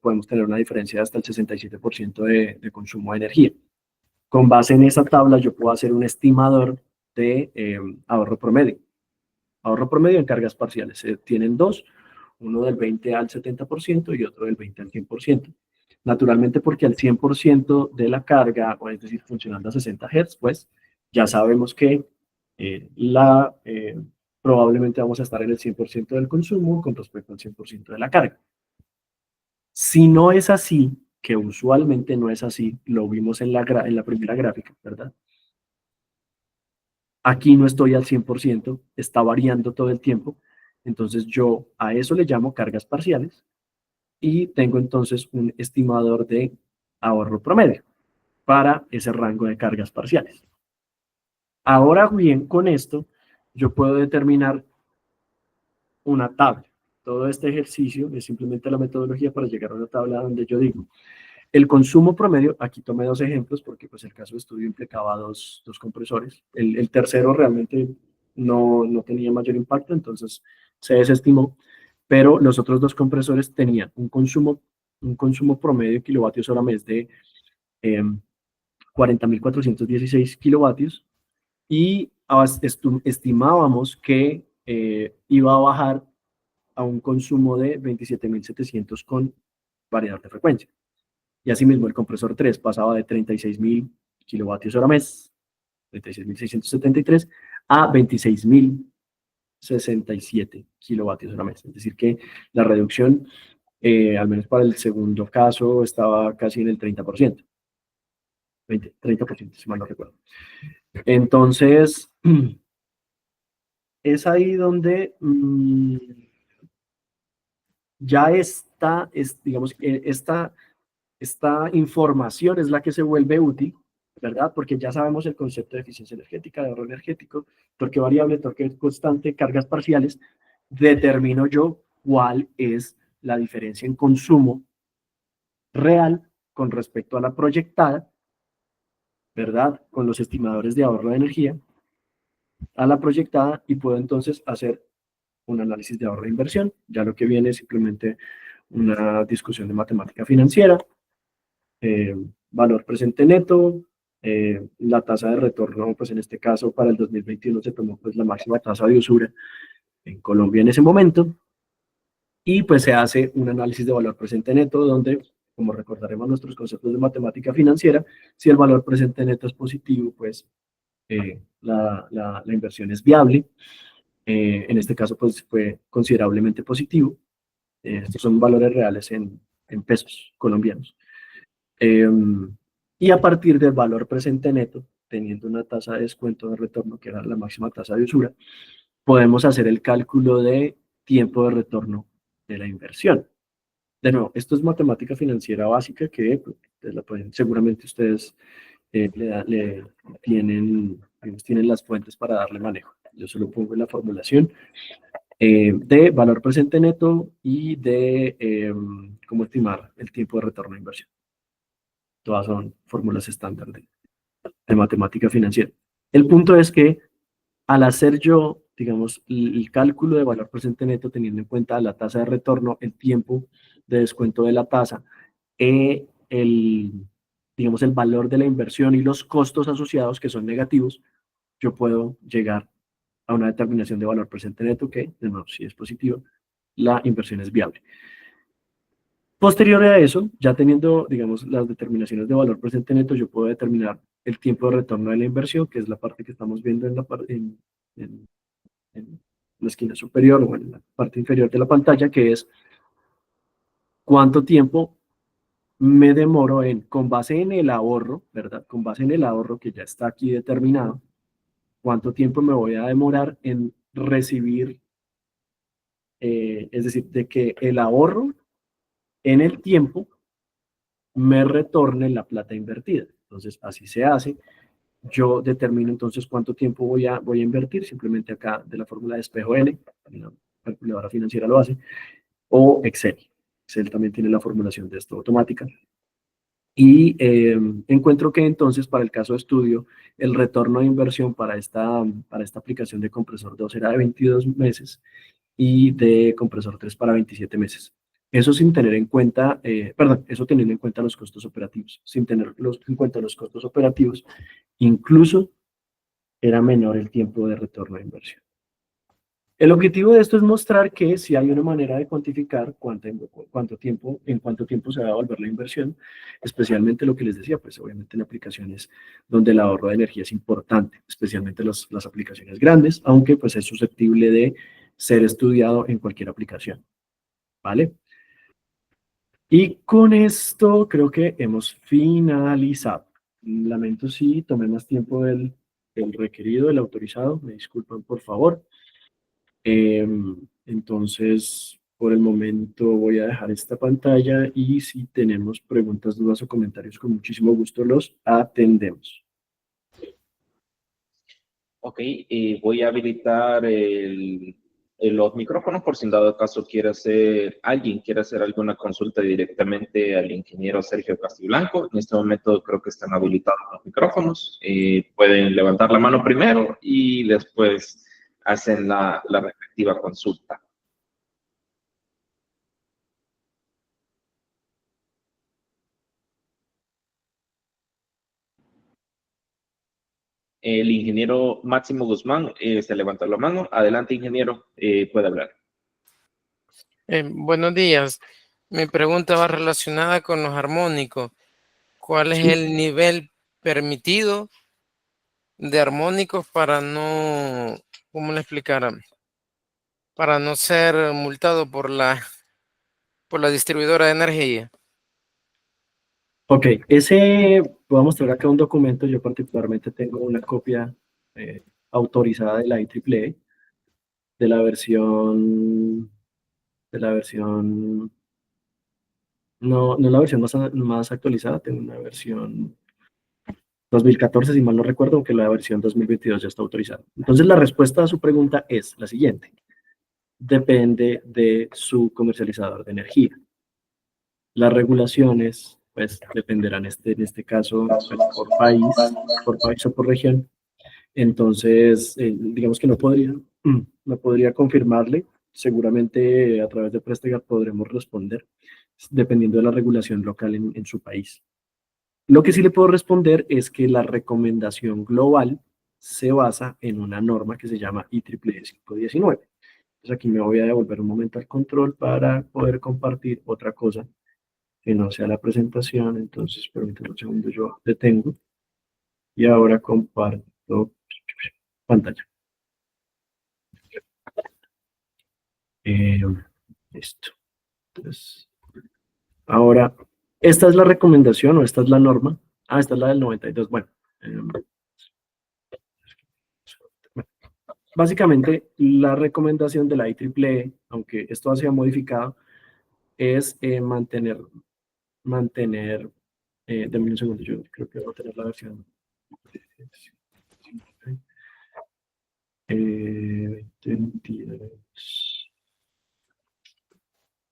S2: podemos tener una diferencia de hasta el 67% de consumo de energía. Con base en esa tabla yo puedo hacer un estimador de ahorro promedio. Ahorro promedio en cargas parciales. Tienen dos, uno del 20 al 70% y otro del 20 al 100%. Naturalmente porque al 100% de la carga, o es decir, funcionando a 60 Hz, pues ya sabemos que probablemente vamos a estar en el 100% del consumo con respecto al 100% de la carga. Si no es así, que usualmente no es así, lo vimos en la primera gráfica, ¿verdad? Aquí no estoy al 100%, está variando todo el tiempo. Entonces yo a eso le llamo cargas parciales y tengo entonces un estimador de ahorro promedio para ese rango de cargas parciales. Ahora bien, con esto yo puedo determinar una tabla. Todo este ejercicio es simplemente la metodología para llegar a una tabla donde yo digo, el consumo promedio, aquí tomé dos ejemplos porque pues el caso de estudio implicaba dos compresores. El tercero realmente no tenía mayor impacto, entonces se desestimó, pero los otros dos compresores tenían un consumo promedio de kilovatios hora mes de 40.416 kilovatios y estimábamos que iba a bajar a un consumo de 27.700 con variador de frecuencia. Y asimismo el compresor 3 pasaba de 36.000 kilovatios hora mes, 36.673, a 26.067 kilovatios hora mes. Es decir que la reducción, al menos para el segundo caso, estaba casi en el 30%. 30%, si mal no recuerdo. Entonces, es ahí donde ya está, digamos, esta información es la que se vuelve útil, ¿verdad? Porque ya sabemos el concepto de eficiencia energética, de ahorro energético, torque variable, torque constante, cargas parciales. Determino yo cuál es la diferencia en consumo real con respecto a la proyectada, ¿verdad? Con los estimadores de ahorro de energía, a la proyectada y puedo entonces hacer un análisis de ahorro de inversión. Ya lo que viene es simplemente una discusión de matemática financiera, valor presente neto, la tasa de retorno, pues en este caso para el 2021 se tomó pues la máxima tasa de usura en Colombia en ese momento, y pues se hace un análisis de valor presente neto donde, como recordaremos nuestros conceptos de matemática financiera, si el valor presente neto es positivo, pues la inversión es viable. En este caso pues fue considerablemente positivo. Estos son valores reales en pesos colombianos. Y a partir del valor presente neto, teniendo una tasa de descuento de retorno, que era la máxima tasa de usura, podemos hacer el cálculo de tiempo de retorno de la inversión. De nuevo, esto es matemática financiera básica que seguramente ustedes tienen las fuentes para darle manejo. Yo solo pongo la formulación de valor presente neto y de cómo estimar el tiempo de retorno de inversión. Todas son fórmulas estándar de matemática financiera. El punto es que al hacer yo digamos, el cálculo de valor presente neto teniendo en cuenta la tasa de retorno, el tiempo de descuento de la tasa, digamos, el valor de la inversión y los costos asociados que son negativos, yo puedo llegar a una determinación de valor presente neto que, de nuevo, si es positivo, la inversión es viable. Posterior a eso, ya teniendo, digamos, las determinaciones de valor presente neto, yo puedo determinar el tiempo de retorno de la inversión, que es la parte que estamos viendo en la esquina superior o en la parte inferior de la pantalla, que es cuánto tiempo me demoro con base en el ahorro, ¿verdad? Con base en el ahorro que ya está aquí determinado, cuánto tiempo me voy a demorar en recibir, es decir, de que el ahorro en el tiempo me retorne la plata invertida. Entonces, así se hace. Yo determino entonces cuánto tiempo voy a invertir, simplemente acá de la fórmula de espejo N, la calculadora financiera lo hace, o Excel. Excel también tiene la formulación de esto automática. Y encuentro que entonces para el caso de estudio, el retorno de inversión para esta aplicación de compresor 2 era de 22 meses y de compresor 3 para 27 meses. Eso sin tener en cuenta, eso teniendo en cuenta los costos operativos. Sin tener en cuenta los costos operativos, incluso era menor el tiempo de retorno de inversión. El objetivo de esto es mostrar que si hay una manera de cuantificar en cuánto tiempo se va a devolver la inversión, especialmente lo que les decía, pues obviamente en aplicaciones donde el ahorro de energía es importante, especialmente las aplicaciones grandes, aunque pues es susceptible de ser estudiado en cualquier aplicación, ¿vale? Y con esto creo que hemos finalizado. Lamento si tomé más tiempo del requerido, del autorizado, me disculpan por favor. Entonces, por el momento voy a dejar esta pantalla y si tenemos preguntas, dudas o comentarios, con muchísimo gusto los atendemos.
S1: Ok, voy a habilitar los micrófonos por si en dado caso alguien quiere hacer alguna consulta directamente al ingeniero Sergio Castiblanco. En este momento creo que están habilitados los micrófonos. Pueden levantar la mano primero y después hacen la respectiva consulta. El ingeniero Máximo Guzmán se levantó la mano. Adelante, ingeniero, puede hablar.
S3: Buenos días. Mi pregunta va relacionada con los armónicos. ¿Cuál es el nivel permitido de armónicos para no, ¿cómo le explicara? Para no ser multado por la distribuidora de energía.
S2: Ok, voy a mostrar acá un documento. Yo particularmente tengo una copia autorizada de la IEEE, de la versión, no la versión más actualizada, tengo una versión 2014, si mal no recuerdo, aunque la versión 2022 ya está autorizada. Entonces, la respuesta a su pregunta es la siguiente. Depende de su comercializador de energía. Las regulaciones, pues, dependerán en este caso pues, por país o por región. Entonces, digamos que no podría confirmarle. Seguramente a través de Prestegar podremos responder, dependiendo de la regulación local en su país. Lo que sí le puedo responder es que la recomendación global se basa en una norma que se llama IEEE 519. Entonces aquí me voy a devolver un momento al control para poder compartir otra cosa que no sea la presentación. Entonces, permítanme un segundo, yo detengo y ahora comparto pantalla. Listo. Entonces, ahora, esta es la recomendación o esta es la norma. Esta es la del 92. Bueno, básicamente la recomendación de la IEEE, aunque esto ha sido modificado, es denme un segundo, yo creo que voy a tener la versión. 22.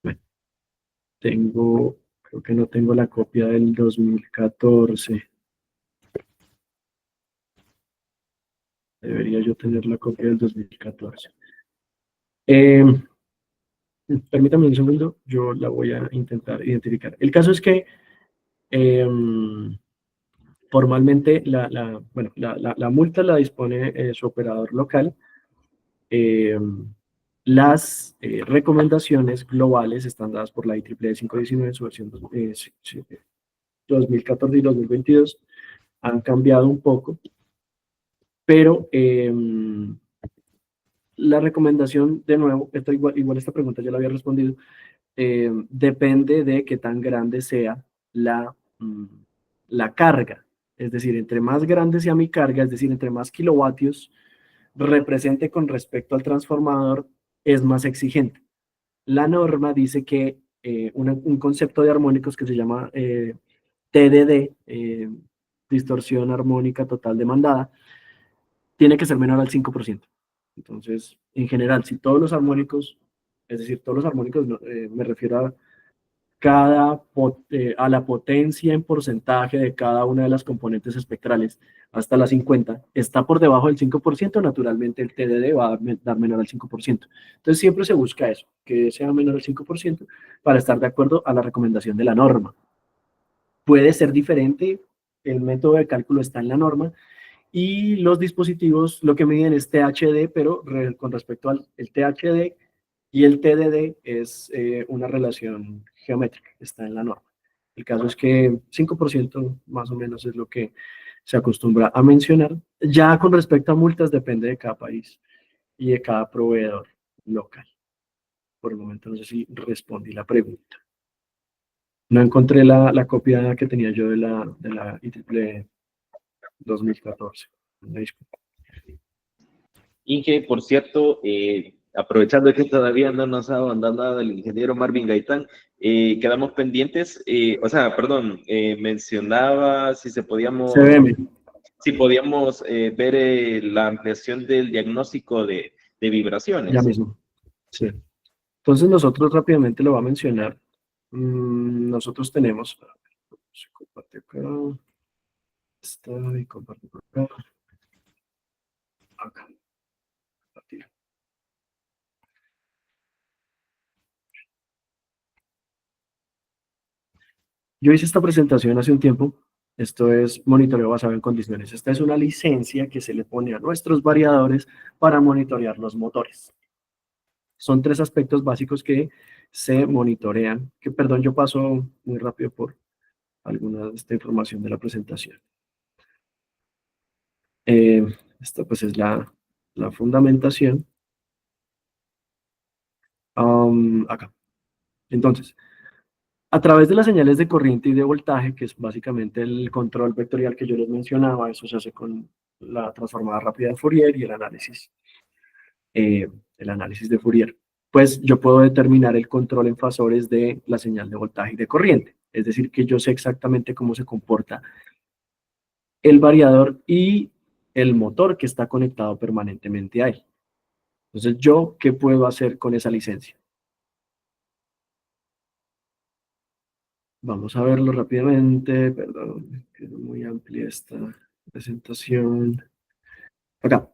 S2: Bueno, creo que no tengo la copia del 2014. Debería yo tener la copia del 2014. Eh, Permítame un segundo, yo la voy a intentar identificar. El caso es que eh, formalmente bueno, la multa la dispone su operador local. Eh, las recomendaciones globales están dadas por la IEEE 519 en su versión 2014 y 2022. Han cambiado un poco, pero la recomendación, de nuevo, esto igual esta pregunta ya la había respondido, depende de qué tan grande sea mm, la carga. Es decir, entre más grande sea mi carga, es decir, entre más kilovatios represente con respecto al transformador, es más exigente. La norma dice que un concepto de armónicos que se llama TDD, distorsión armónica total demandada, tiene que ser menor al 5%. Entonces, en general, si todos los armónicos, es decir, todos los armónicos, me refiero a a la potencia en porcentaje de cada una de las componentes espectrales hasta las 50, está por debajo del 5%, naturalmente el TDD va a dar menor al 5%. Entonces siempre se busca eso, que sea menor al 5% para estar de acuerdo a la recomendación de la norma. Puede ser diferente, el método de cálculo está en la norma, y los dispositivos lo que miden es THD, pero con respecto al THD y el TDD es una relación geométrica, está en la norma. El caso es que 5% más o menos es lo que se acostumbra a mencionar. Ya con respecto a multas depende de cada país y de cada proveedor local. Por el momento no sé si respondí la pregunta. No encontré la copia que tenía yo de la IEEE 2014. Disculpa.
S1: Inge, por cierto, aprovechando que todavía no nos ha abandonado el ingeniero Marvin Gaitán, quedamos pendientes, perdón, mencionaba si
S2: CBM.
S1: podíamos ver la ampliación del diagnóstico de vibraciones.
S2: Ya mismo. Sí. Entonces nosotros rápidamente lo va a mencionar. Nosotros tenemos, se comparte acá, está y comparte por acá, acá, compartir. Yo hice esta presentación hace un tiempo. Esto es monitoreo basado en condiciones. Esta es una licencia que se le pone a nuestros variadores para monitorear los motores. Son 3 aspectos básicos que se monitorean. Que, perdón, yo paso muy rápido por alguna de esta información de la presentación. Esta pues es la fundamentación. Acá. Entonces, a través de las señales de corriente y de voltaje, que es básicamente el control vectorial que yo les mencionaba, eso se hace con la transformada rápida de Fourier y el análisis de Fourier. Pues yo puedo determinar el control en fasores de la señal de voltaje y de corriente. Es decir, que yo sé exactamente cómo se comporta el variador y el motor que está conectado permanentemente ahí. Entonces, ¿yo qué puedo hacer con esa licencia? Vamos a verlo rápidamente. Perdón, quedó muy amplia esta presentación. Acá.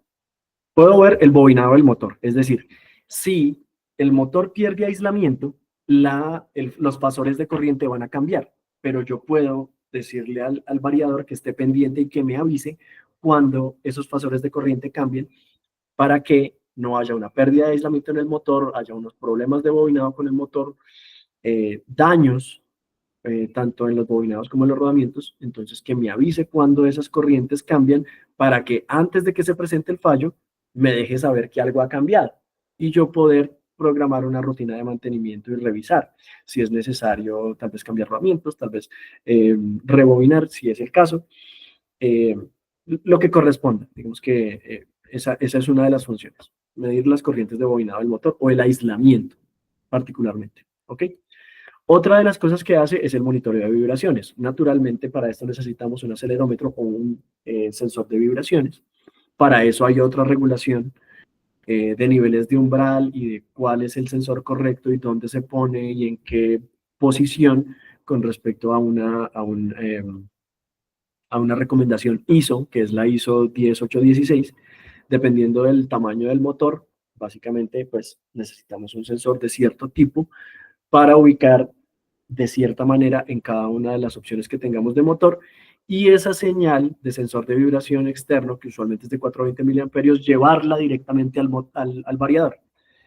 S2: Puedo ver el bobinado del motor. Es decir, si el motor pierde aislamiento, los fasores de corriente van a cambiar. Pero yo puedo decirle al variador que esté pendiente y que me avise cuando esos fasores de corriente cambien para que no haya una pérdida de aislamiento en el motor, haya unos problemas de bobinado con el motor, daños tanto en los bobinados como en los rodamientos, entonces que me avise cuando esas corrientes cambian para que antes de que se presente el fallo, me deje saber que algo ha cambiado y yo poder programar una rutina de mantenimiento y revisar si es necesario, tal vez cambiar rodamientos, tal vez rebobinar, si es el caso, lo que corresponda. Digamos que esa es una de las funciones, medir las corrientes de bobinado del motor o el aislamiento particularmente, ¿ok? Otra de las cosas que hace es el monitoreo de vibraciones. Naturalmente, para esto necesitamos un acelerómetro o un sensor de vibraciones. Para eso hay otra regulación de niveles de umbral y de cuál es el sensor correcto y dónde se pone y en qué posición con respecto a una recomendación ISO, que es la ISO 10816, dependiendo del tamaño del motor, básicamente pues necesitamos un sensor de cierto tipo para ubicar de cierta manera en cada una de las opciones que tengamos de motor, y esa señal de sensor de vibración externo, que usualmente es de 420 miliamperios, llevarla directamente al variador.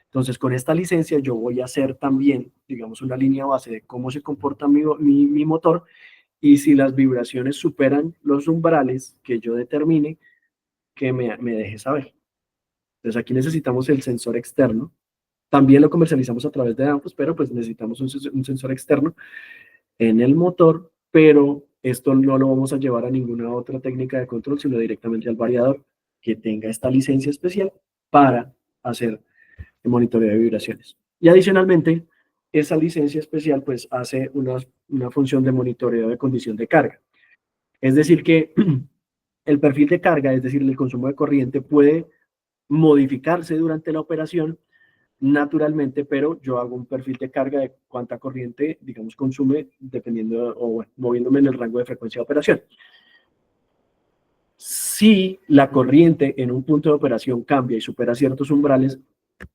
S2: Entonces, con esta licencia yo voy a hacer también, digamos, una línea base de cómo se comporta mi motor, y si las vibraciones superan los umbrales que yo determine, que me deje saber. Entonces, aquí necesitamos el sensor externo. También lo comercializamos a través de Danfoss, pero pues necesitamos un sensor externo en el motor, pero esto no lo vamos a llevar a ninguna otra técnica de control, sino directamente al variador que tenga esta licencia especial para hacer el monitoreo de vibraciones. Y adicionalmente, esa licencia especial pues hace una función de monitoreo de condición de carga. Es decir que el perfil de carga, es decir, el consumo de corriente, puede modificarse durante la operación naturalmente, pero yo hago un perfil de carga de cuánta corriente, digamos, consume dependiendo o bueno, moviéndome en el rango de frecuencia de operación. Si la corriente en un punto de operación cambia y supera ciertos umbrales,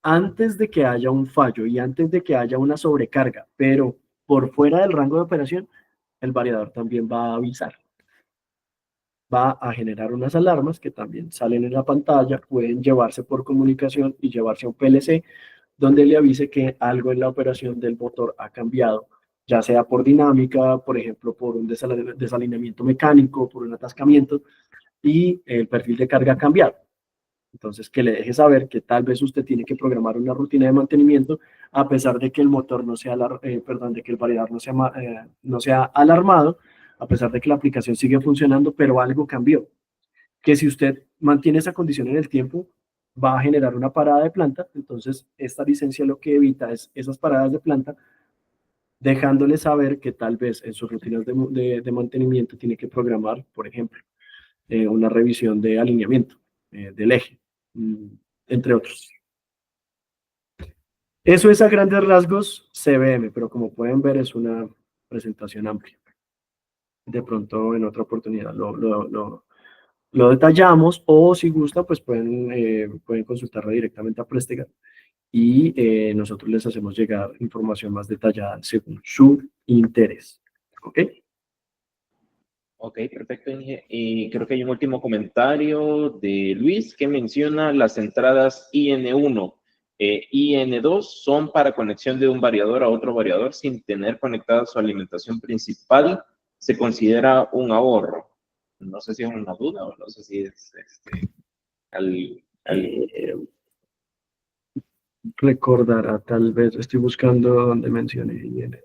S2: antes de que haya un fallo y antes de que haya una sobrecarga, pero por fuera del rango de operación, el variador también va a avisar. Va a generar unas alarmas que también salen en la pantalla, pueden llevarse por comunicación y llevarse a un PLC, donde le avise que algo en la operación del motor ha cambiado, ya sea por dinámica, por ejemplo, por un desalineamiento mecánico, por un atascamiento, y el perfil de carga ha cambiado. Entonces, que le deje saber que tal vez usted tiene que programar una rutina de mantenimiento, a pesar de que el motor no sea, de que el variador no sea alarmado, a pesar de que la aplicación sigue funcionando, pero algo cambió. Que si usted mantiene esa condición en el tiempo, va a generar una parada de planta. Entonces, esta licencia lo que evita es esas paradas de planta, dejándole saber que tal vez en sus rutinas de mantenimiento tiene que programar, por ejemplo, una revisión de alineamiento del eje, entre otros. Eso es a grandes rasgos CBM, pero como pueden ver es una presentación amplia. De pronto en otra oportunidad lo detallamos, o si gusta pues pueden consultarlo directamente a Prestegar y nosotros les hacemos llegar información más detallada según su interés. ¿Ok?
S1: Ok, perfecto, Inge. Y creo que hay un último comentario de Luis que menciona las entradas IN1. IN2 son para conexión de un variador a otro variador sin tener conectada su alimentación principal. Se considera un ahorro. No sé si es una duda o no sé si es
S2: Recordará, tal vez, estoy buscando donde mencioné IN.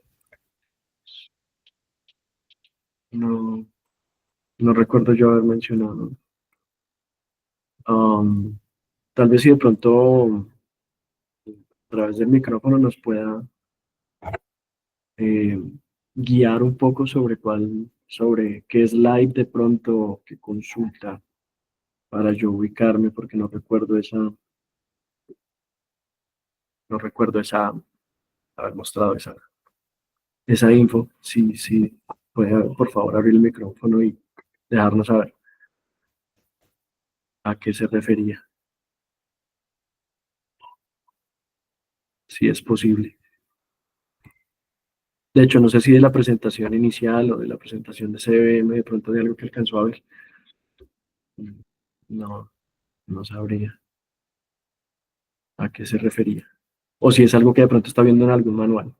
S2: No, no recuerdo yo haber mencionado. Tal vez si de pronto a través del micrófono nos pueda eh, guiar un poco sobre qué slide de pronto que consulta para yo ubicarme, porque no recuerdo haber mostrado esa info. Si puede, por favor, abrir el micrófono y dejarnos saber a qué se refería, si es posible. De hecho, no sé si de la presentación inicial o de la presentación de CBM, de pronto de algo que alcanzó a ver. No, no sabría a qué se refería. O si es algo que de pronto está viendo en algún manual.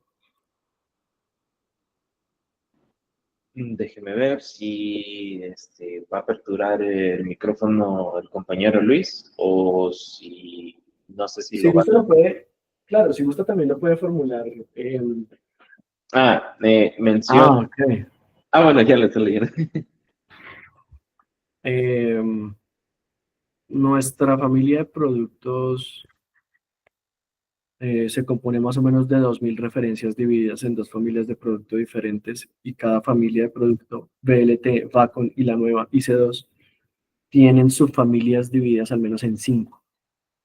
S1: Déjeme ver si va a aperturar el micrófono el compañero Luis o si no sé si
S2: Si
S1: lo va
S2: gusta lo puede, claro, si gusta también lo puede formular.
S1: menciona.
S2: Ok.
S1: Bueno, ya lo estoy leyendo.
S2: Nuestra familia de productos se compone más o menos de 2.000 referencias divididas en dos familias de producto diferentes, y cada familia de producto, BLT, Vacon y la nueva IC2, tienen subfamilias divididas al menos en 5.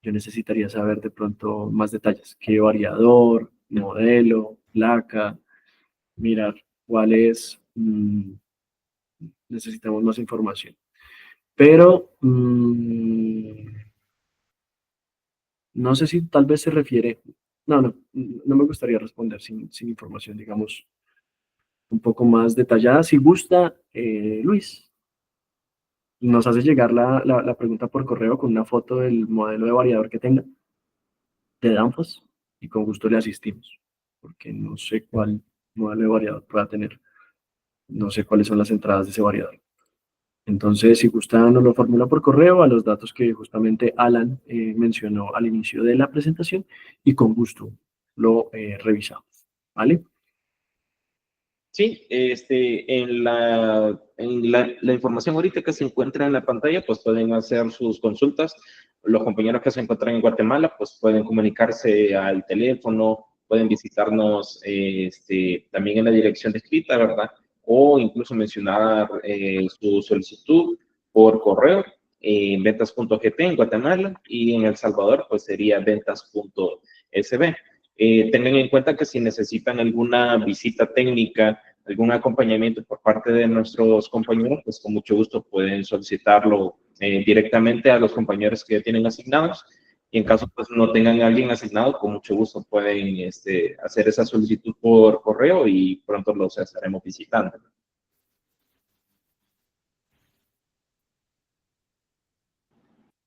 S2: Yo necesitaría saber de pronto más detalles: qué variador, modelo, placa, mirar cuál es. Necesitamos más información. Pero No sé si tal vez se refiere, no me gustaría responder sin información, digamos, un poco más detallada. Si gusta, Luis, nos hace llegar la pregunta por correo con una foto del modelo de variador que tenga de Danfoss y con gusto le asistimos, porque no sé cuál modelo de variador pueda tener, no sé cuáles son las entradas de ese variador. Entonces, si gusta, nos lo formula por correo a los datos que justamente Alan mencionó al inicio de la presentación y con gusto lo revisamos, ¿vale?
S1: Sí, la información ahorita que se encuentra en la pantalla, pues pueden hacer sus consultas. Los compañeros que se encuentran en Guatemala, pues pueden comunicarse al teléfono, pueden visitarnos también en la dirección descrita, ¿verdad? O incluso mencionar su solicitud por correo en ventas.gt en Guatemala y en El Salvador, pues sería ventas.sb. Tengan en cuenta que si necesitan alguna visita técnica, algún acompañamiento por parte de nuestros compañeros, pues con mucho gusto pueden solicitarlo directamente a los compañeros que ya tienen asignados. Y en caso pues no tengan a alguien asignado, con mucho gusto pueden hacer esa solicitud por correo y pronto los estaremos visitando.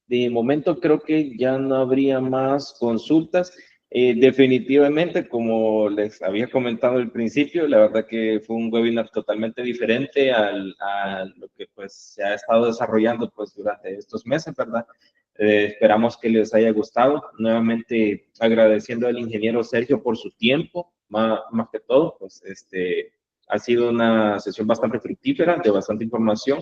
S1: De momento creo que ya no habría más consultas. Definitivamente, como les había comentado al principio, la verdad que fue un webinar totalmente diferente a lo que pues se ha estado desarrollando pues durante estos meses, ¿verdad? Esperamos que les haya gustado. Nuevamente agradeciendo al ingeniero Sergio por su tiempo, más que todo, pues ha sido una sesión bastante fructífera, de bastante información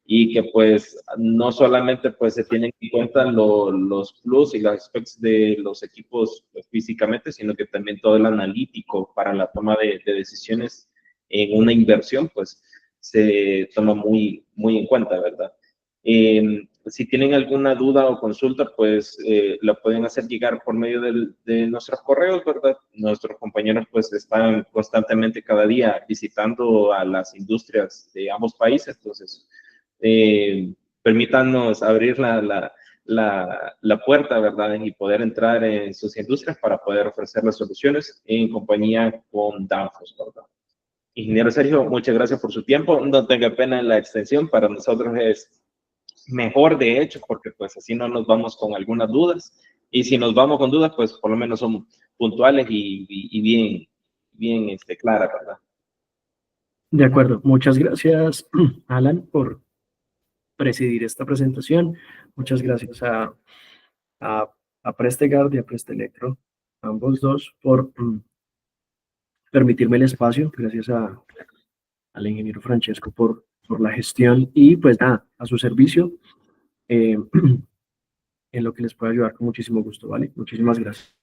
S1: y que pues no solamente pues se tienen en cuenta los plus y los specs de los equipos pues, físicamente, sino que también todo el analítico para la toma de decisiones en una inversión pues se toma muy en cuenta, ¿verdad? Si tienen alguna duda o consulta, pues la pueden hacer llegar por medio de nuestros correos, ¿verdad? Nuestros compañeros pues están constantemente cada día visitando a las industrias de ambos países, entonces permítanos abrir la puerta, ¿verdad? Y poder entrar en sus industrias para poder ofrecer las soluciones en compañía con Danfoss, ¿verdad? Ingeniero Sergio, muchas gracias por su tiempo. No tenga pena en la extensión, para nosotros es mejor, de hecho, porque pues así no nos vamos con algunas dudas. Y si nos vamos con dudas, pues por lo menos son puntuales y bien claras, ¿verdad?
S2: De acuerdo. Muchas gracias, Alan, por presidir esta presentación. Muchas gracias a, a Prestegard y a Prestelectro, ambos dos, por permitirme el espacio. Gracias al ingeniero Francesco por la gestión y pues nada, a su servicio eh, en lo que les pueda ayudar con muchísimo gusto, ¿vale? Muchísimas gracias.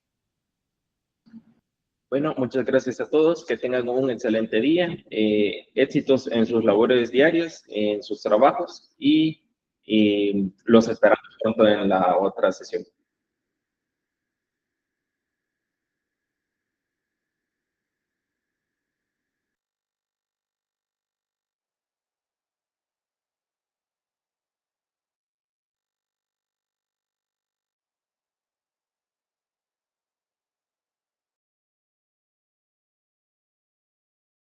S1: Bueno, muchas gracias a todos, que tengan un excelente día, éxitos en sus labores diarias, en sus trabajos y los esperamos pronto en la otra sesión.